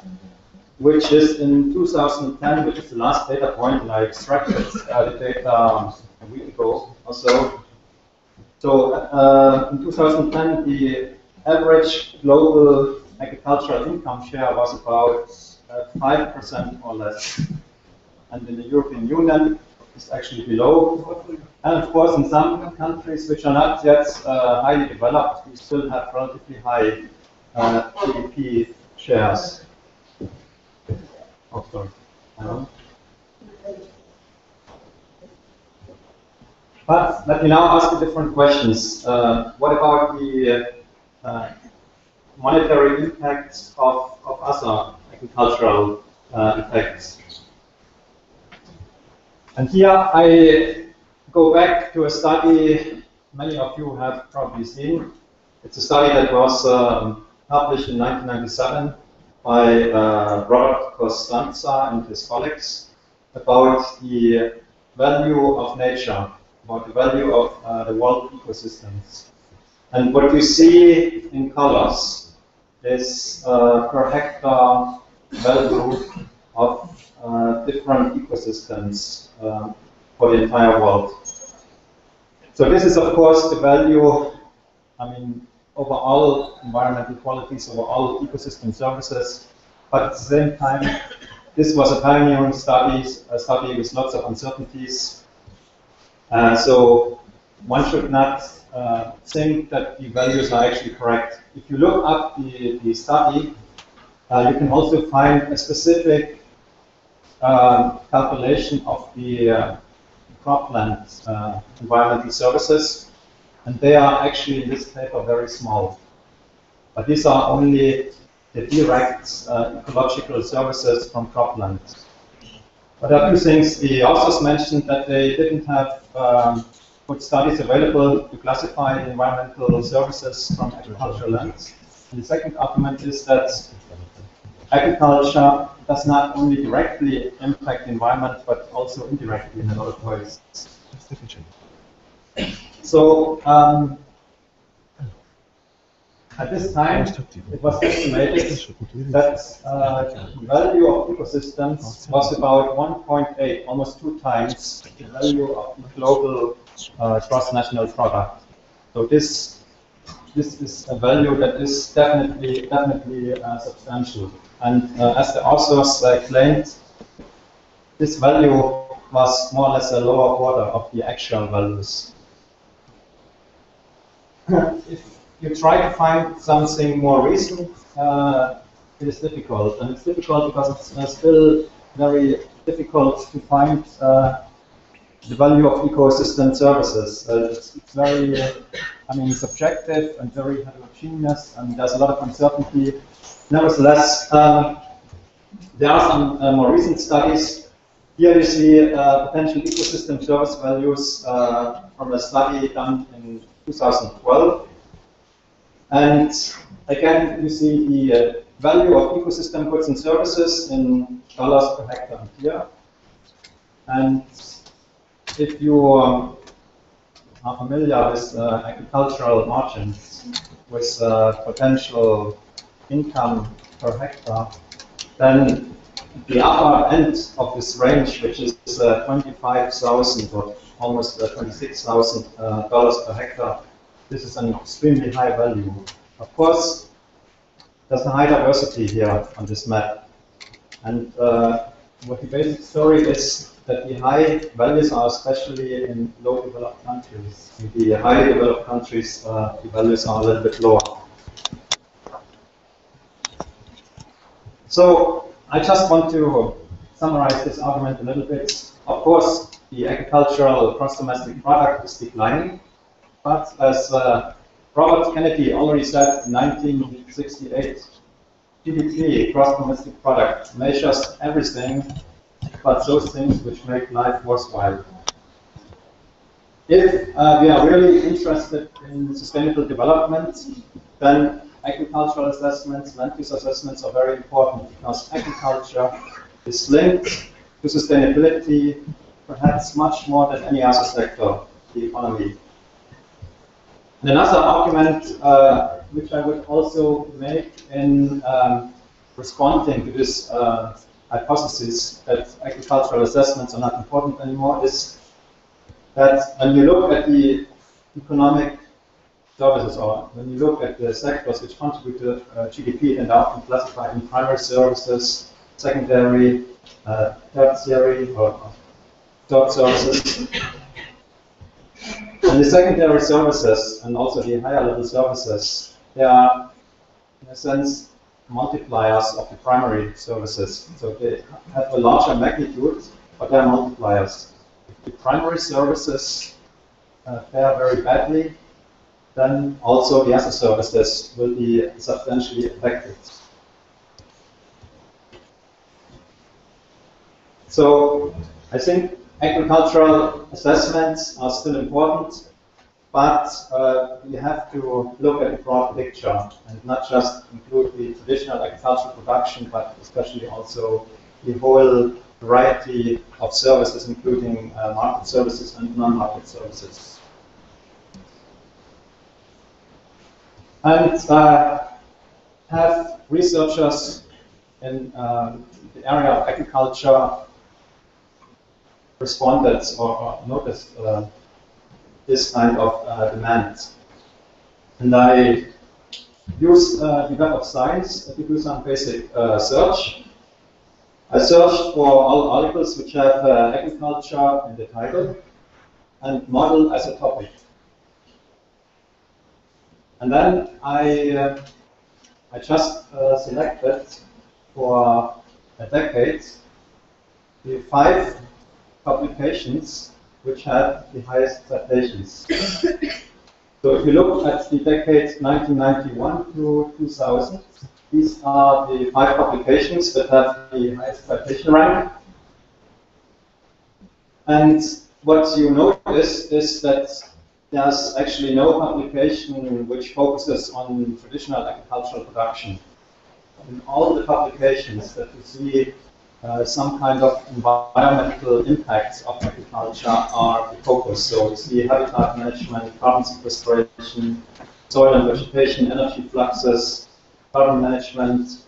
which is in 2010, which is the last data point, and I extracted the data a week ago or so. So in 2010, the average global agricultural income share was about 5% or less. And in the European Union, it's actually below. And of course, in some countries which are not yet highly developed, we still have relatively high GDP shares. Oh, sorry. But let me now ask you different questions. What about the monetary impact of other agricultural effects? And here I go back to a study many of you have probably seen. It's a study that was published in 1997 by Robert Costanza and his colleagues about the value of nature, about the value of the world ecosystems. And what you see in colors is per hectare value of different ecosystems for the entire world. So this is, of course, the value, over all environmental qualities, over all ecosystem services. But at the same time, this was a pioneering study, a study with lots of uncertainties. So one should not think that the values are actually correct. If you look up the study, you can also find a specific calculation of the cropland environmental services, and they are actually in this paper very small. But these are only the direct ecological services from cropland. But there are two things. The authors mentioned that they didn't have good studies available to classify the environmental services from agricultural lands. And the second argument is that agriculture does not only directly impact the environment, but also indirectly in a lot of ways. So At this time, it was estimated that the value of ecosystems was about 1.8, almost 2 times the value of the global cross-national product. So this is a value that is definitely substantial. And as the authors claimed, this value was more or less a lower quarter of the actual values. If you try to find something more recent, it is difficult. And it's difficult because it's still very difficult to find the value of ecosystem services. It's very, subjective and very heterogeneous, and there's a lot of uncertainty. Nevertheless, there are some more recent studies. Here you see potential ecosystem service values from a study done in 2012. And again, you see the value of ecosystem goods and services in dollars per hectare and year. And if you are familiar with agricultural margins, with potential income per hectare, then the upper end of this range, which is $25,000 or almost $26,000 per hectare, this is an extremely high value. Of course, there's a high diversity here on this map. And what the basic story is that the high values are especially in low developed countries. In the highly developed countries, the values are a little bit lower. So I just want to summarize this argument a little bit. Of course, the agricultural gross domestic product is declining. But as Robert Kennedy already said in 1968, GDP, gross domestic product, measures everything but those things which make life worthwhile. If we are really interested in sustainable development, then agricultural assessments, land use assessments are very important because agriculture is linked to sustainability, perhaps much more than any other sector of the economy. And another argument which I would also make in responding to this hypothesis that agricultural assessments are not important anymore is that when you look at the economic services or when you look at the sectors which contribute to GDP, and are often classified in primary services, secondary, tertiary, or third services. And the secondary services and also the higher level services, they are, in a sense, multipliers of the primary services. So they have a larger magnitude, but they are multipliers. If the primary services fare very badly, then also the other services will be substantially affected. So I think agricultural assessments are still important, but we have to look at the broad picture and not just include the traditional agricultural production, but especially also the whole variety of services, including market services and non-market services. And have researchers in the area of agriculture responded or noticed this kind of demand. And I use the Web of Science to do some basic search. I searched for all articles which have agriculture in the title and model as a topic. And then I just selected for a decade the 5 publications which have the highest citations. So if you look at the decades 1991 to 2000, these are the 5 publications that have the highest citation rank. And what you notice is that there's actually no publication which focuses on traditional agricultural production. In all the publications that you see, some kind of environmental impacts of agriculture are the focus. So we see habitat management, carbon sequestration, soil and vegetation, energy fluxes, carbon management,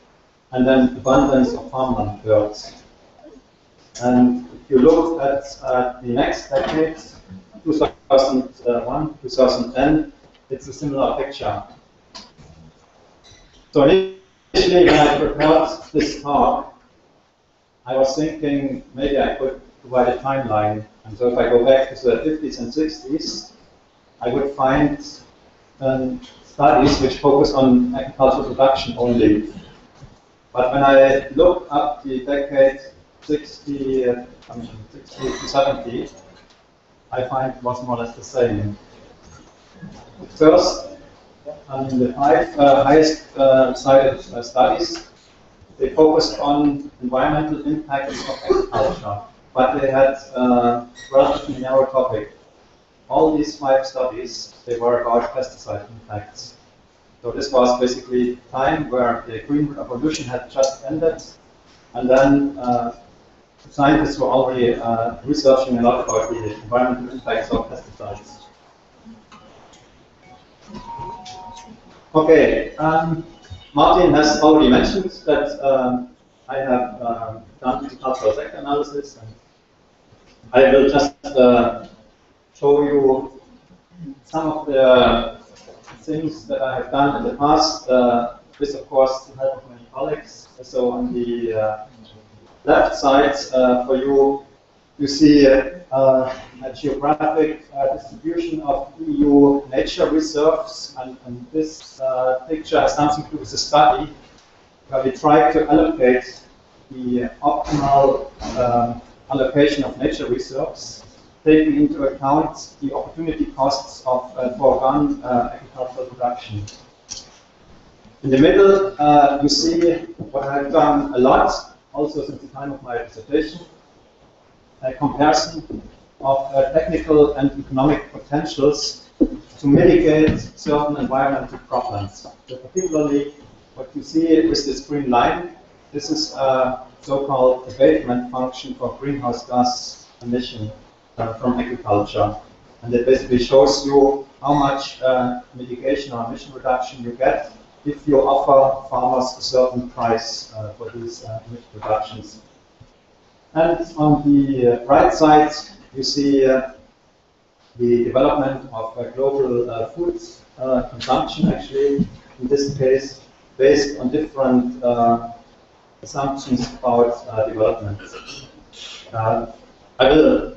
and then abundance of farmland birds. And if you look at the next decade, 2001, 2010, it's a similar picture. So initially, when I prepared this talk, I was thinking maybe I could provide a timeline. And so if I go back to the 50s and 60s, I would find studies which focus on agricultural production only. But when I look up the decade 60 to 70, I find it was more or less the same. First, the 5 highest cited studies, they focused on environmental impacts of agriculture, but they had a relatively narrow topic. All these 5 studies, they were about pesticide impacts. So this was basically time where the Green Revolution had just ended, and then scientists were already researching a lot about the environmental impacts of pesticides. Okay, Martin has already mentioned that I have done agricultural sector analysis, and I will just show you some of the things that I have done in the past, with of course the help of many colleagues. So on the left side for you, you see a geographic distribution of EU nature reserves, and this picture has something to do with the study where we try to allocate the optimal allocation of nature reserves, taking into account the opportunity costs of foregone agricultural production. In the middle, you see what I've done a lot, also since the time of my dissertation, a comparison of technical and economic potentials to mitigate certain environmental problems. So particularly, what you see with this green line, this is a so-called abatement function for greenhouse gas emission from agriculture. And it basically shows you how much mitigation or emission reduction you get if you offer farmers a certain price for these emission reductions. And on the right side, you see the development of global food consumption, actually, in this case, based on different assumptions about development. I will, in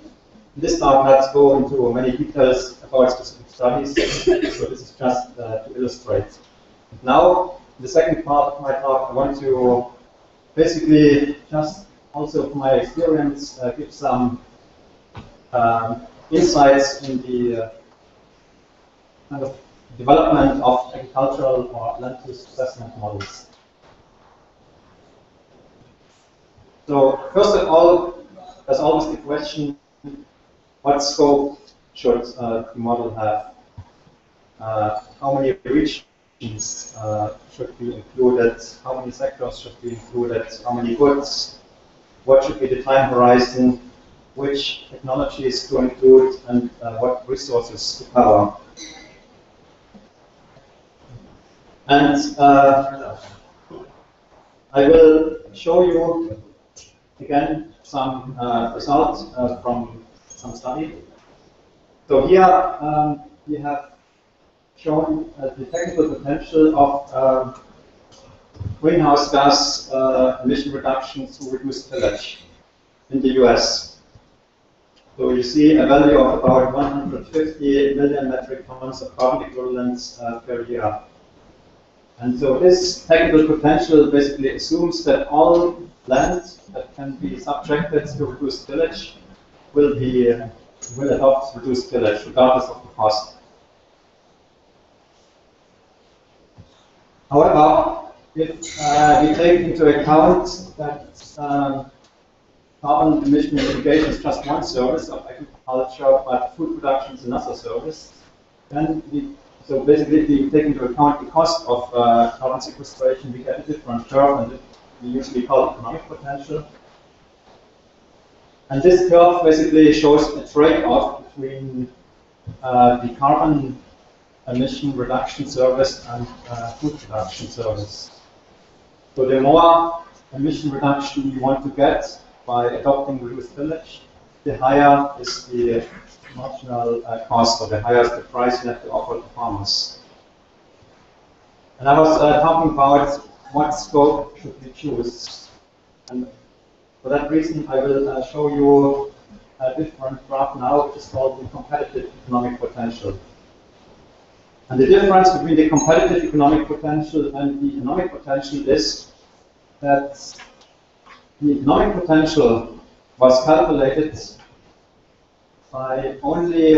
this talk, not go into many details about specific studies, so this is just to illustrate. Now, the second part of my talk, I want to basically just also from my experience give some insights in the kind of development of agricultural or land use assessment models. So first of all, there's always the question, what scope should the model have? How many regions should be included? How many sectors should be included? How many goods? What should be the time horizon? Which technologies to include, and what resources to cover? And I will show you again some results from some study. So here we have shown the technical potential of greenhouse gas emission reductions through reduced tillage in the US. So you see a value of about 150 million metric tons of carbon equivalents per year. And so this technical potential basically assumes that all land that can be subjected to reduced tillage will adopt reduced tillage regardless of the cost. However, if we take into account that carbon emission mitigation is just one service of agriculture, but food production is another service, then so basically if we take into account the cost of carbon sequestration, we get a different curve, and we usually call it economic potential. And this curve basically shows a trade-off between the carbon emission reduction service and food production service. So the more emission reduction you want to get by adopting reduced tillage, the higher is the marginal cost, or the higher is the price you have to offer to farmers. And I was talking about what scope should we choose. And for that reason, I will show you a different graph now, which is called the competitive economic potential. And the difference between the competitive economic potential and the economic potential is that the economic potential was calculated by only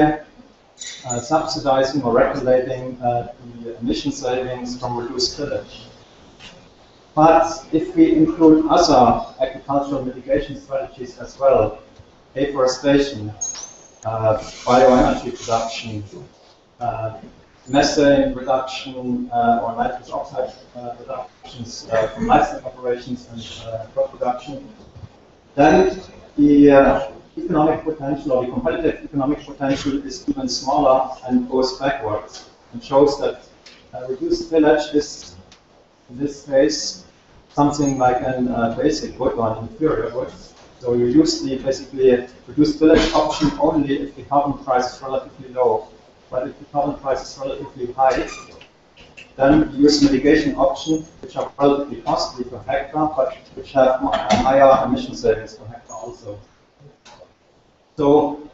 subsidizing or regulating the emission savings from reduced tillage. But if we include other agricultural mitigation strategies as well, afforestation, bioenergy production, methane reduction or nitrous oxide reductions from livestock operations and crop production, then the economic potential or the competitive economic potential is even smaller and goes backwards, and shows that reduced tillage is, in this case, something like a basic good or an inferior good. So you use the basically reduced tillage option only if the carbon price is relatively low. But if the carbon price is relatively high, then you use mitigation options, which are relatively costly per hectare, but which have higher emission savings per hectare also. So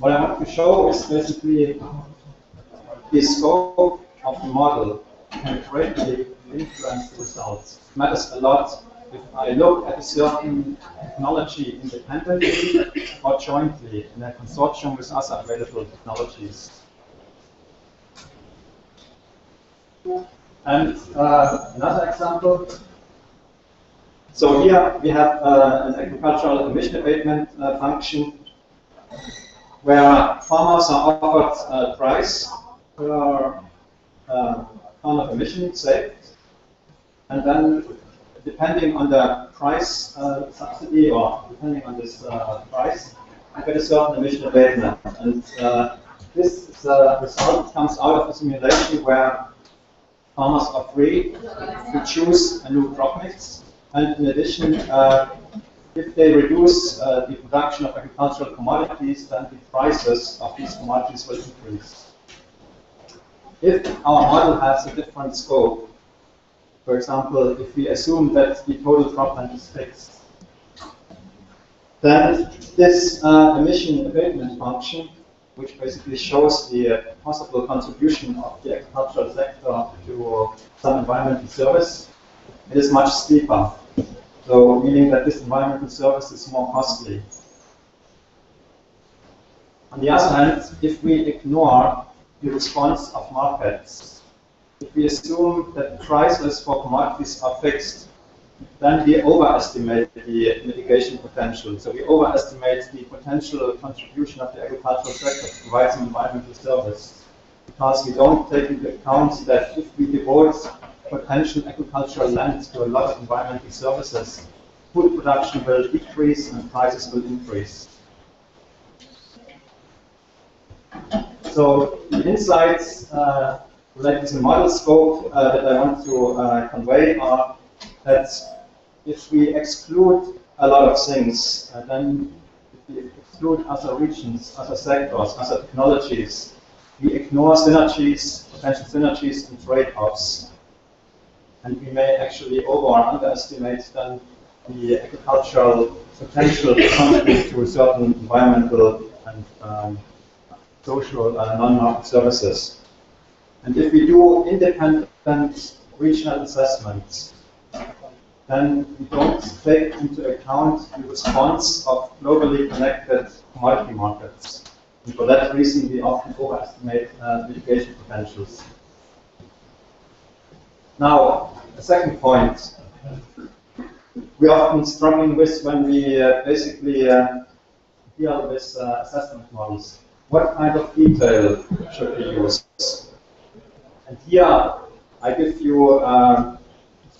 what I want to show is basically the scope of the model can greatly influence the results. It matters a lot if I look at a certain technology independently or jointly in a consortium with other available technologies. And another example. So here we have an agricultural emission abatement function where farmers are offered a price per ton of emission saved, and then depending on the price subsidy, or depending on this price, you get a certain emission abatement. And this result comes out of a simulation where farmers are free to choose a new crop mix, and in addition, if they reduce the production of agricultural commodities, then the prices of these commodities will increase. If our model has a different scope, for example, if we assume that the total cropland is fixed, then this emission abatement function, which basically shows the possible contribution of the agricultural sector to some environmental service, it is much steeper. So, meaning that this environmental service is more costly. On the other hand, if we ignore the response of markets, if we assume that prices for commodities are fixed, then we overestimate the mitigation potential. So we overestimate the potential contribution of the agricultural sector to provide some environmental service, because we don't take into account that if we devote potential agricultural land to a lot of environmental services, food production will decrease and prices will increase. So the insights related to the model scope that I want to convey are that if we exclude a lot of things, then if we exclude other regions, other sectors, other technologies, we ignore synergies, potential synergies and trade-offs. And we may actually over or underestimate then the agricultural potential to contribute to certain environmental and social non-market services. And if we do independent regional assessments, then we don't take into account the response of globally connected commodity markets. And for that reason, we often overestimate mitigation potentials. Now, a second point we're often struggling with when we basically deal with assessment models. What kind of detail should we use? And here I give you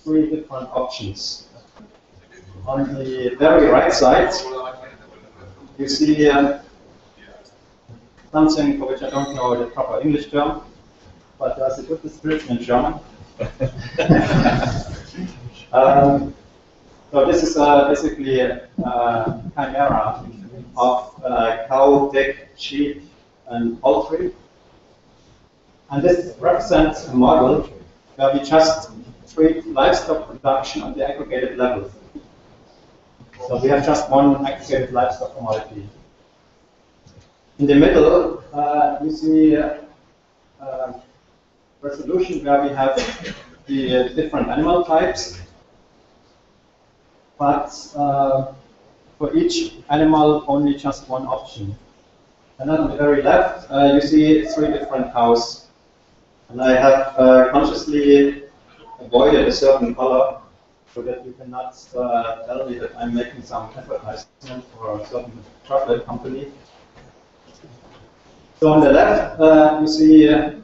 3 different options. On the very right side, you see something for which I don't know the proper English term. but there's a good description in German. So this is basically a chimera of cow, pig, sheep, and poultry. And this represents a model where we just treat livestock production on the aggregated level. So we have just one aggregated livestock commodity. In the middle, you see resolution where we have the different animal types, but for each animal only just one option. And then on the very left, you see 3 different cows. And I have consciously avoided a certain color so that you cannot tell me that I'm making some advertisement for a certain chocolate company. So on the left, you see a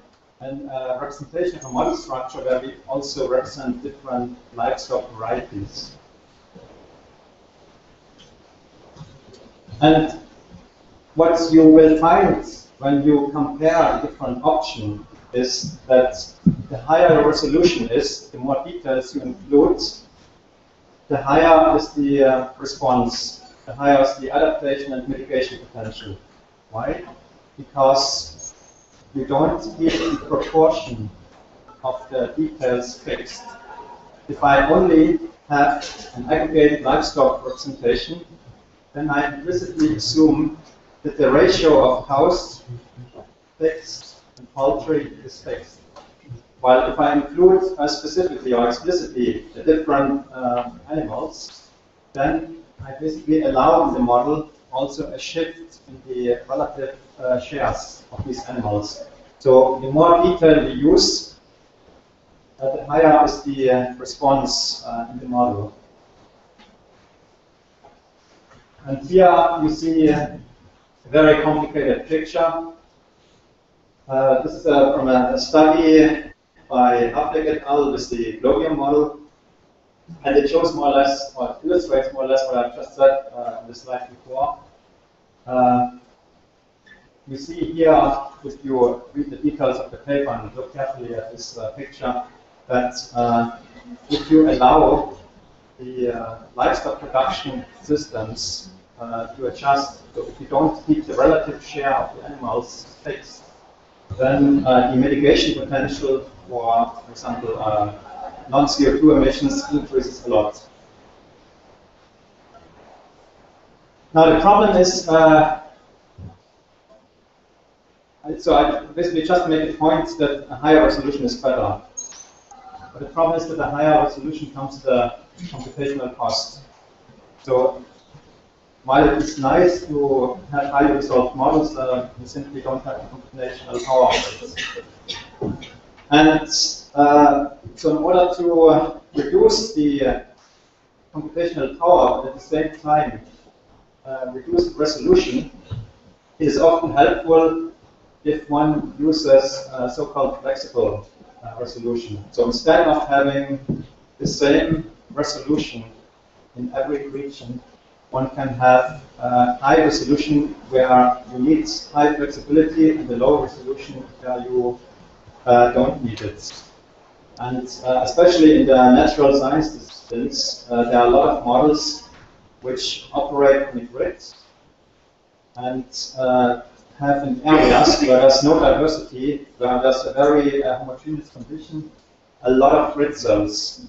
representation of a model structure where we also represent different livestock varieties. And what you will find when you compare different options is that the higher your resolution is, the more details you include, the higher is the response, the higher is the adaptation and mitigation potential. Why? Because you don't keep the proportion of the details fixed. If I only have an aggregated livestock representation, then I implicitly assume that the ratio of cows fixed and poultry is fixed. While if I include specifically or explicitly the different animals, then I basically allow in the model also a shift in the relative shares of these animals. So the more detail we use, the higher is the response in the model. And here you see a very complicated picture. This is from a study by Affleck et al. With the Globium model. And it shows more or less, or illustrates more or less what I've just said on the slide before. You see here, if you read the details of the paper and look carefully at this picture, that if you allow the livestock production systems to adjust, so if you don't keep the relative share of the animals fixed, then the mitigation potential for example, non-CO2 emissions increases a lot. Now the problem is, so I basically just make a point that a higher resolution is better. But the problem is that a higher resolution comes to the computational cost. So while it is nice to have highly resolved models, we simply don't have the computational power of it. And so in order to reduce the computational power, but at the same time reduce the resolution, it is often helpful if one uses so-called flexible resolution. So instead of having the same resolution in every region, one can have high resolution where you need high flexibility and the low resolution where you don't need it. And especially in the natural science disciplines, there are a lot of models which operate on a grid and have in areas where there's no diversity, where there's a very homogeneous condition, a lot of grid cells,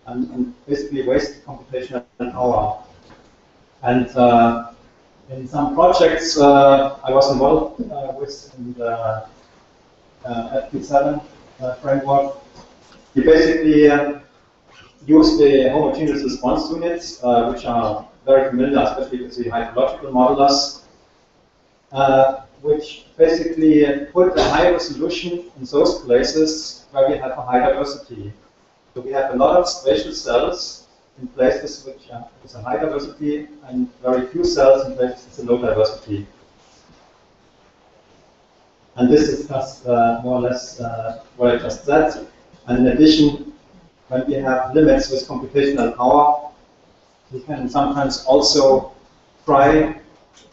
and basically waste computational power. And in some projects I was involved with in the FP7 framework, we basically use the homogeneous response units, which are very familiar, especially with the hydrological modelers, which basically put a high resolution in those places where we have a high diversity. So we have a lot of spatial cells in places which is a high diversity and very few cells in places with a low diversity. And this is just more or less what I just said. And in addition, when we have limits with computational power, we can sometimes also try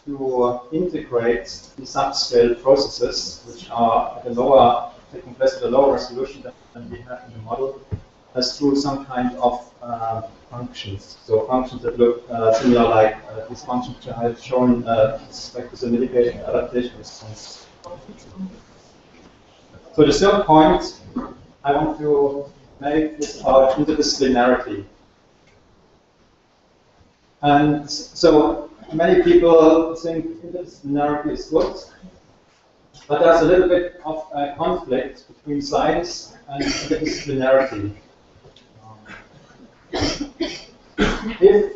to integrate the subscale processes, which are at a lower taking place at a lower resolution than we have in the model, as through some kind of functions. So functions that look similar like these functions which I have shown with respect to the mitigating adaptation response. So the third point I want to make is about interdisciplinarity. And so many people think interdisciplinarity is good, but there's a little bit of a conflict between science and interdisciplinarity. If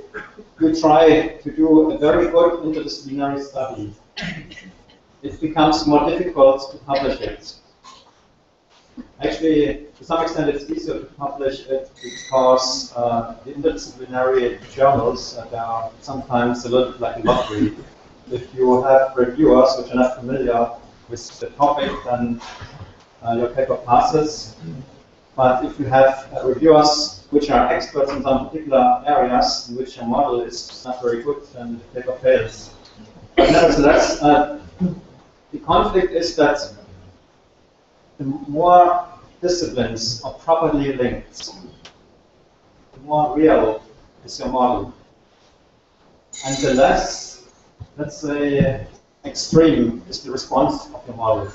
you try to do a very good interdisciplinary study, it becomes more difficult to publish it. Actually, to some extent, it's easier to publish it because the interdisciplinary journals are sometimes a little bit like a lottery. If you have reviewers which are not familiar with the topic, then your paper passes. But if you have reviewers which are experts in some particular areas in which your model is not very good, then the paper fails. But nevertheless, the conflict is that the more disciplines are properly linked, the more real is your model. And the less, let's say, extreme is the response of your model.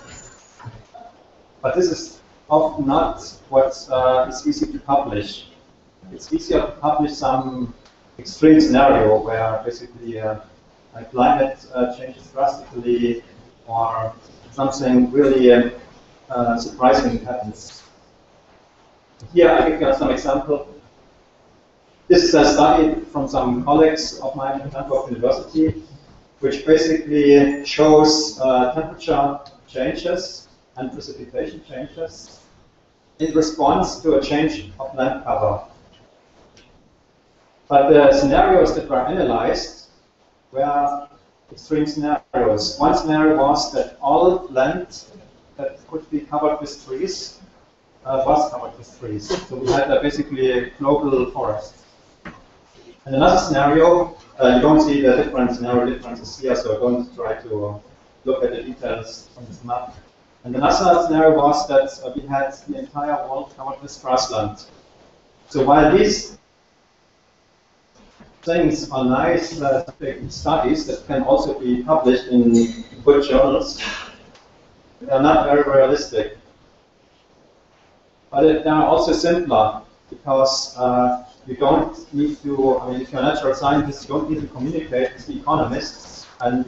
But this is often not what is easy to publish. It's easier to publish some extreme scenario where basically climate changes drastically or something really surprising happens. Here I give you some example. This is a study from some colleagues of mine at Hamburg University, which basically shows temperature changes and precipitation changes in response to a change of land cover. But the scenarios that were analyzed were extreme scenarios. One scenario was that all land that could be covered with trees was covered with trees. So we had basically a global forest. And another scenario, you don't see the different scenario differences here, so I'm going to try to look at the details on this map. And another scenario was that we had the entire world covered with grassland. So while these things are nice studies that can also be published in good journals, they are not very realistic. But they are also simpler because you don't need to, I mean, if you're a natural scientist, you don't need to communicate with the economists and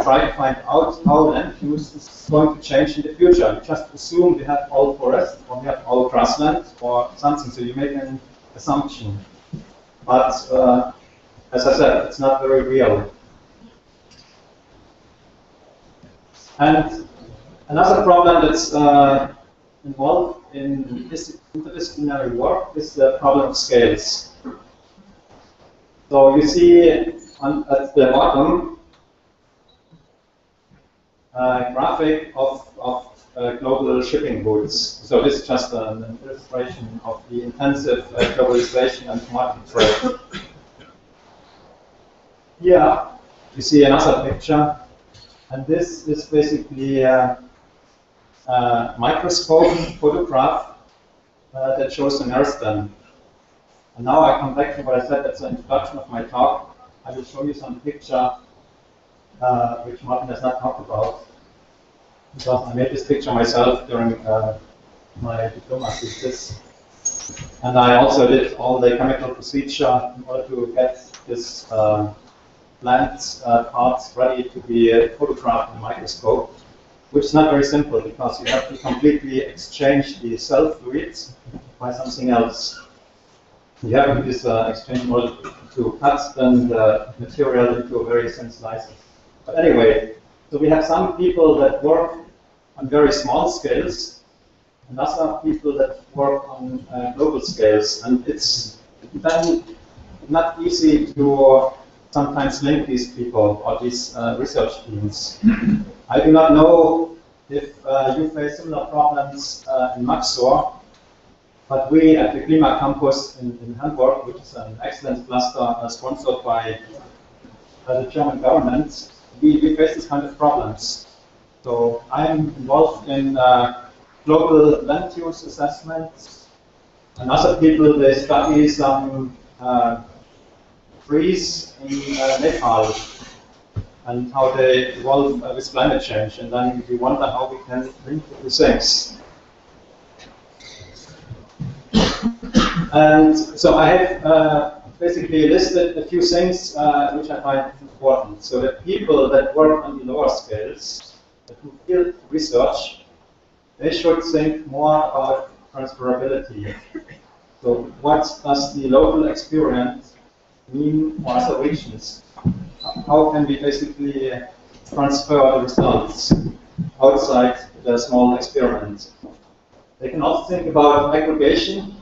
try to find out how land use is going to change in the future. You just assume we have all forest or we have all grassland or something, so you make an assumption. But as I said, it's not very real. And another problem that's involved in this interdisciplinary work is the problem of scales. So you see at the bottom a graphic of global shipping routes. So this is just an illustration of the intensive globalization and commodity trade. Here you see another picture, and this is basically a microscope photograph that shows the meristem. And now I come back to what I said at the introduction of my talk. I will show you some picture which Martin has not talked about, because I made this picture myself during my diploma thesis. And I also did all the chemical procedure in order to get this plant parts ready to be photographed in a microscope, which is not very simple because you have to completely exchange the cell fluids by something else. You have to do this exchange in order to cut then the material into very thin slices. But anyway, so we have some people that work on very small scales, and other people that work on global scales. And it's then not easy to sometimes link these people or these research teams. I do not know if you face similar problems in Macsur, but we at the Klima campus in Hamburg, which is an excellent cluster sponsored by the German government, we face this kind of problems. So I'm involved in global land use assessments. And other people, they study some trees in Nepal and how they evolve with climate change. And then we wonder how we can link the two things. And so I have basically listed a few things which I find important. So the people that work on the lower scales, that do field research, they should think more about transferability. So what does the local experience mean for other regions? How can we basically transfer the results outside the small experiment? They can also think about aggregation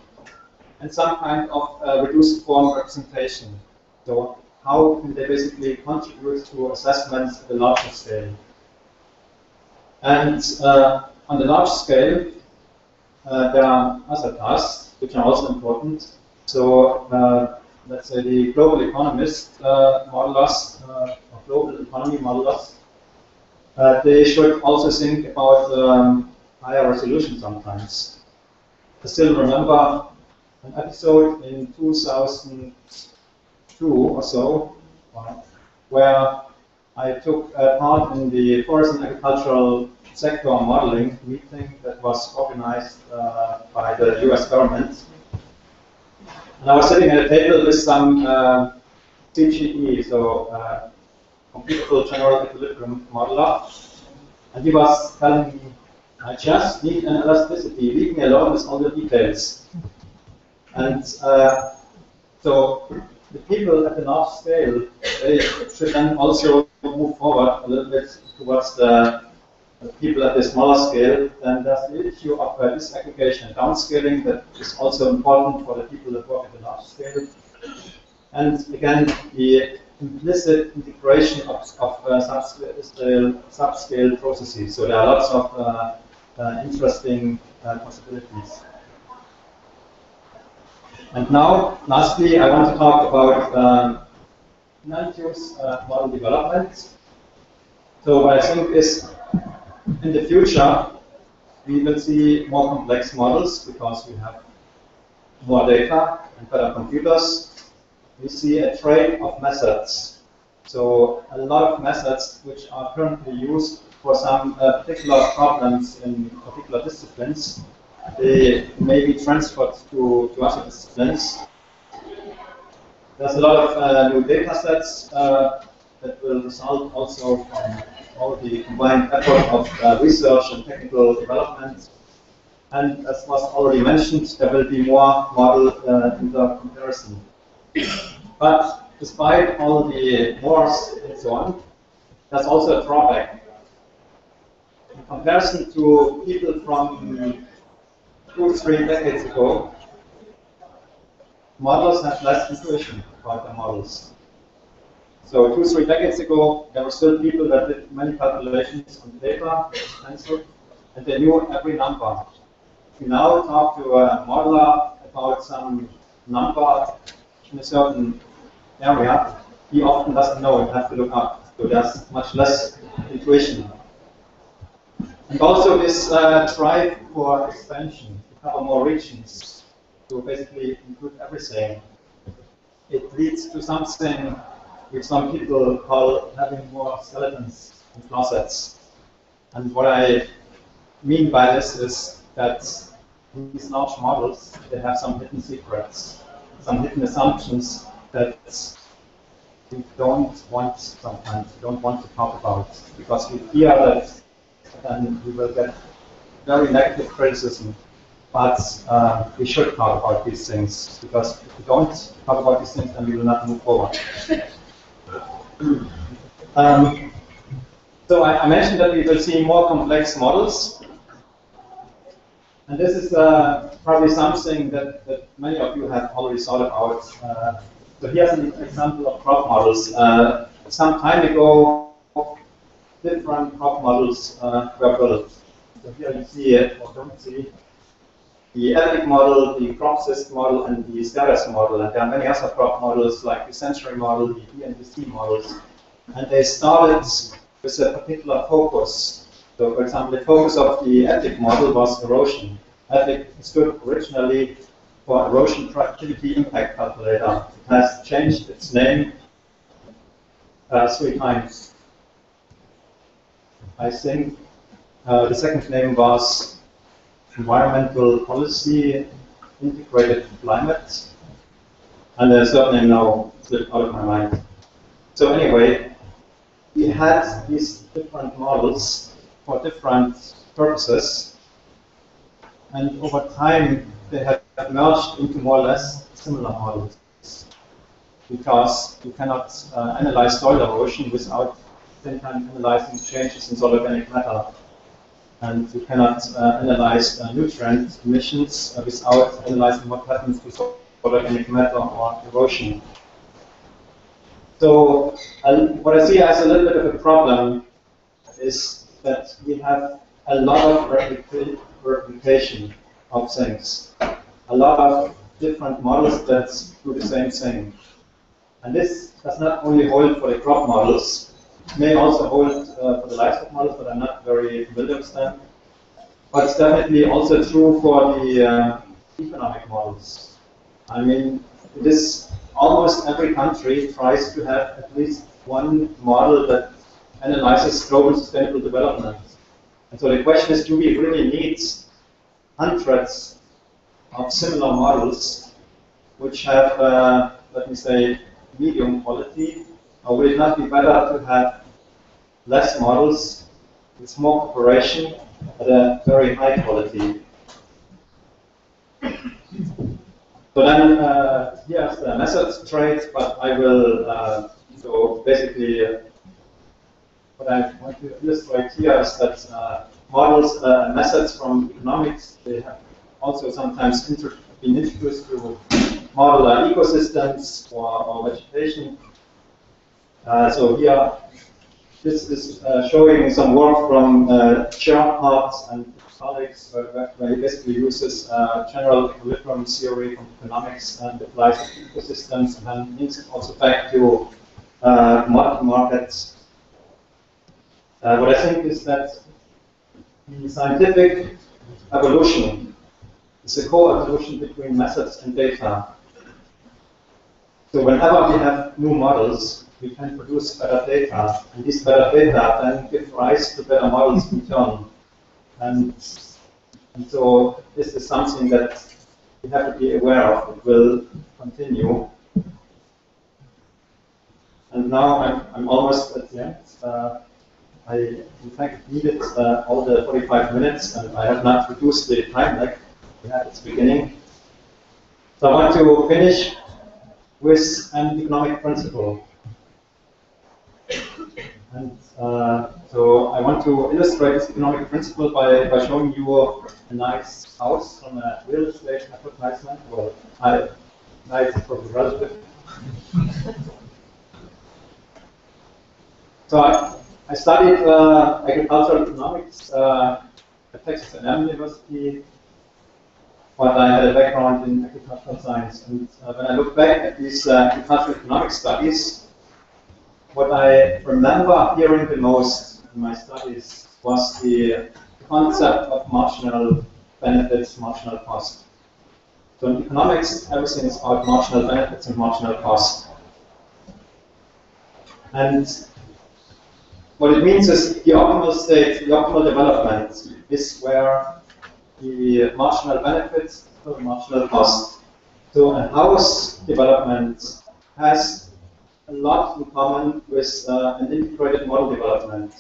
and some kind of reduced form representation. So how can they basically contribute to assessments at a larger scale? And on the large scale, there are other tasks which are also important. So let's say the global economist modelers, or global economy modelers, they should also think about higher resolution sometimes. I still remember an episode in 2002 or so, where I took part in the forest and agricultural sector modeling meeting that was organized by the US government. And I was sitting at a table with some CGE, so computable general equilibrium modeler, and he was telling me, I just need an elasticity, leave me alone with all the details. And so the people at the large scale, they should then also move forward a little bit towards the people at the smaller scale. Then there's the issue of disaggregation and downscaling that is also important for the people that work at the large scale. And again, the implicit integration of subscale processes. So there are lots of interesting possibilities. And now, lastly, I want to talk about land use model development. So what I think is, in the future, we will see more complex models because we have more data and better computers. We see a trade of methods. So a lot of methods which are currently used for some particular problems in particular disciplines, they may be transferred to other disciplines. There's a lot of new data sets that will result also from all the combined effort of research and technical development. And as was already mentioned, there will be more model inter-comparison. But despite all the wars and so on, there's also a drawback. In comparison to people from 2-3 decades ago, modelers have less intuition about their models. So 2-3 decades ago, there were still people that did many calculations on data, and they knew every number. If you now talk to a modeler about some number in a certain area, he often doesn't know and has to look up. So there's much less intuition. And also this drive for expansion, to cover more regions, to basically include everything. It leads to something which some people call having more skeletons in closets. And what I mean by this is that these large models, they have some hidden secrets, some hidden assumptions that we don't want sometimes, we don't want to talk about, because we fear that then we will get very negative criticism. But we should talk about these things, because if we don't talk about these things, then we will not move forward. So I mentioned that we will see more complex models. And this is probably something that many of you have already thought about. So here's an example of crop models. Some time ago, different crop models were built. So here you see it, or don't see, the EPIC model, the CropSys model, and the STERES model. And there are many other crop models like the Century model, the ENDC models. And they started with a particular focus. So, for example, the focus of the ETHIC model was erosion. ETHIC stood originally for Erosion Productivity Impact Calculator. It has changed its name 3 times. I think the second name was Environmental Policy Integrated Climate, and the third name now slipped out of my mind. So anyway, we had these different models for different purposes, and over time they have merged into more or less similar models, because you cannot analyze soil erosion without at the same time analyzing changes in soil organic matter. And you cannot analyze nutrient emissions without analyzing what happens to soil organic matter or erosion. So what I see as a little bit of a problem is that we have a lot of replication of things, a lot of different models that do the same thing. And this does not only hold for the crop models, it may also hold for the livestock models, but I'm not very familiar with them. But it's definitely also true for the economic models. I mean, this almost every country tries to have at least one model that analyzes global sustainable development. And so the question is, do we really need hundreds of similar models which have, let me say, medium quality? Or would it not be better to have less models with more cooperation at a very high quality? So then, here's the methods trait, but I will, so basically, what I want to illustrate here is that models, methods from economics, they have also sometimes been introduced to model ecosystems or vegetation. So here, this is showing some work from Gerhardt and colleagues, where he basically uses general equilibrium theory from economics and applies it to ecosystems, and then links it also back to commodity markets. What I think is that the scientific evolution is a co-evolution between methods and data. So whenever we have new models, we can produce better data, and these better data then give rise to better models in turn. And so this is something that we have to be aware of. It will continue. And now I'm almost at the end. I, in fact, needed all the 45 minutes, and I have not reduced the time like we had at the beginning. So I want to finish with an economic principle. And so I want to illustrate this economic principle by showing you a nice house from a real estate advertisement, or nice for the relative. So I studied agricultural economics at Texas A&M University, but I had a background in agricultural science. And when I look back at these agricultural economic studies, what I remember hearing the most in my studies was the concept of marginal benefits, marginal cost. So in economics, everything is about marginal benefits and marginal cost. And what it means is the optimal state, the optimal development is where the marginal benefits to the marginal cost. So a house development has a lot in common with an integrated model development.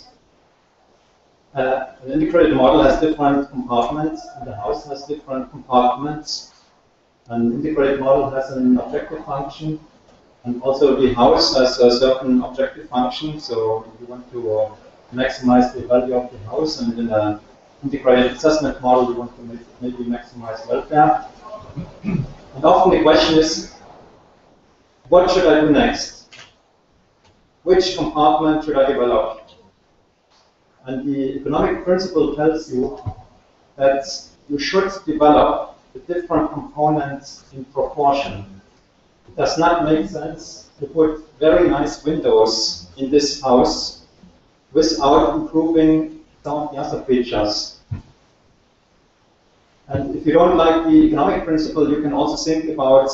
An integrated model has different compartments, and the house has different compartments. An integrated model has an objective function, and also the house has a certain objective function. So you want to maximize the value of the house, and in an integrated assessment model, you want to maybe maximize welfare. And often the question is, what should I do next? Which compartment should I develop? And the economic principle tells you that you should develop the different components in proportion. It does not make sense to put very nice windows in this house without improving some of the other features. And if you don't like the economic principle, you can also think about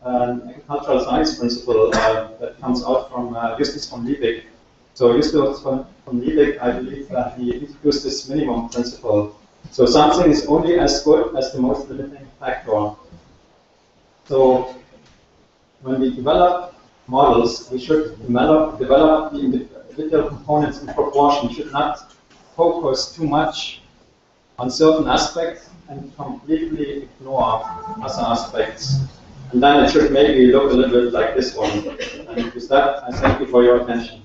an agricultural science principle that comes out from Justus von Liebig. So Justus von Liebig, I believe that he introduced this minimum principle. So something is only as good as the most limiting factor. So when we develop models, we should develop the individual components in proportion. We should not focus too much on certain aspects and completely ignore other aspects. And then it should maybe look a little bit like this one. And with that, I thank you for your attention.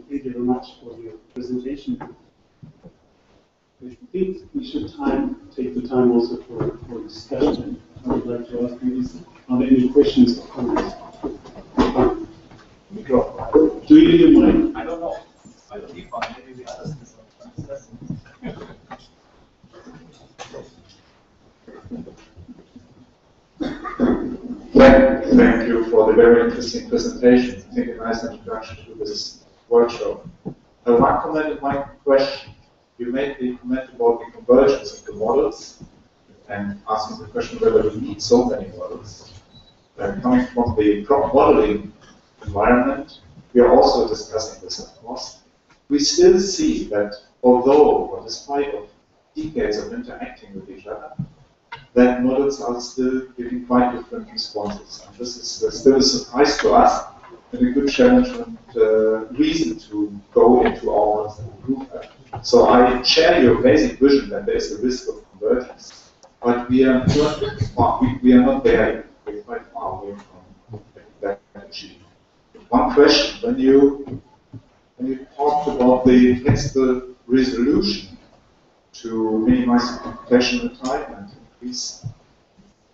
Thank you very much for your presentation. I think we should take the time also for discussion. I would like to ask you, are there any questions or comments? Do you need a mic? I don't know. I don't need one. Maybe the others Thank you for the very interesting presentation. I think a nice introduction to this workshop. One comment and one question. You made the comment about the convergence of the models and asking the question whether we need so many models. Coming from the prompt modeling environment, we are also discussing this, of course. We still see that although, or despite of decades of interacting with each other, that models are still giving quite different responses. And this is still a surprise to us, and a good challenge and reason to go into our models and improve that. So I share your basic vision that there is a risk of convergence, but we are not there yet. We're quite far away from that achievement. One question: when you talked about the flexible resolution to minimize the computational time and increase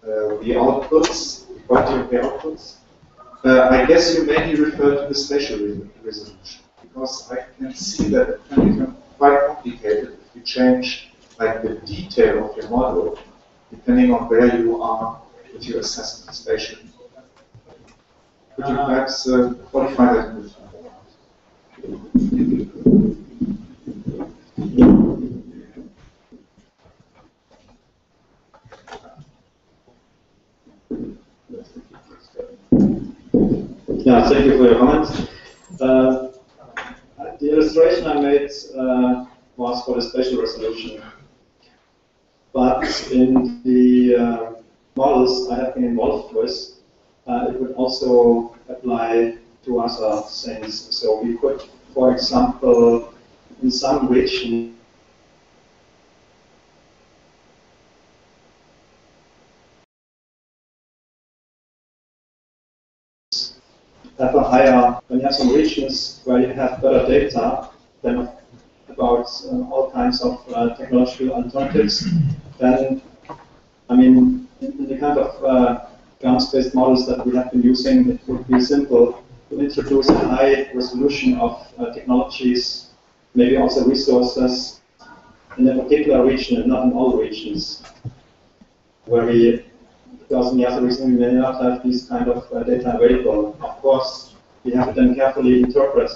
the outputs, the quality of the outputs, I guess you mainly refer to the spatial resolution, because I can see that it can become quite complicated if you change like the detail of your model, depending on where you are with your assessment spatially. Could you perhaps qualify that a bit? Yeah, thank you for your comments. The illustration I made was for the spatial resolution, but in the models I have been involved with, it would also apply to other things. So we could, for example, in some region, have a higher, when you have some regions where you have better data than about all kinds of technological alternatives, then, I mean, in the kind of ground-based models that we have been using, it would be simple to introduce a high resolution of technologies, maybe also resources, in a particular region and not in all regions, where we, because in the other reason we may not have these kind of data available. Of course, we have to then carefully interpret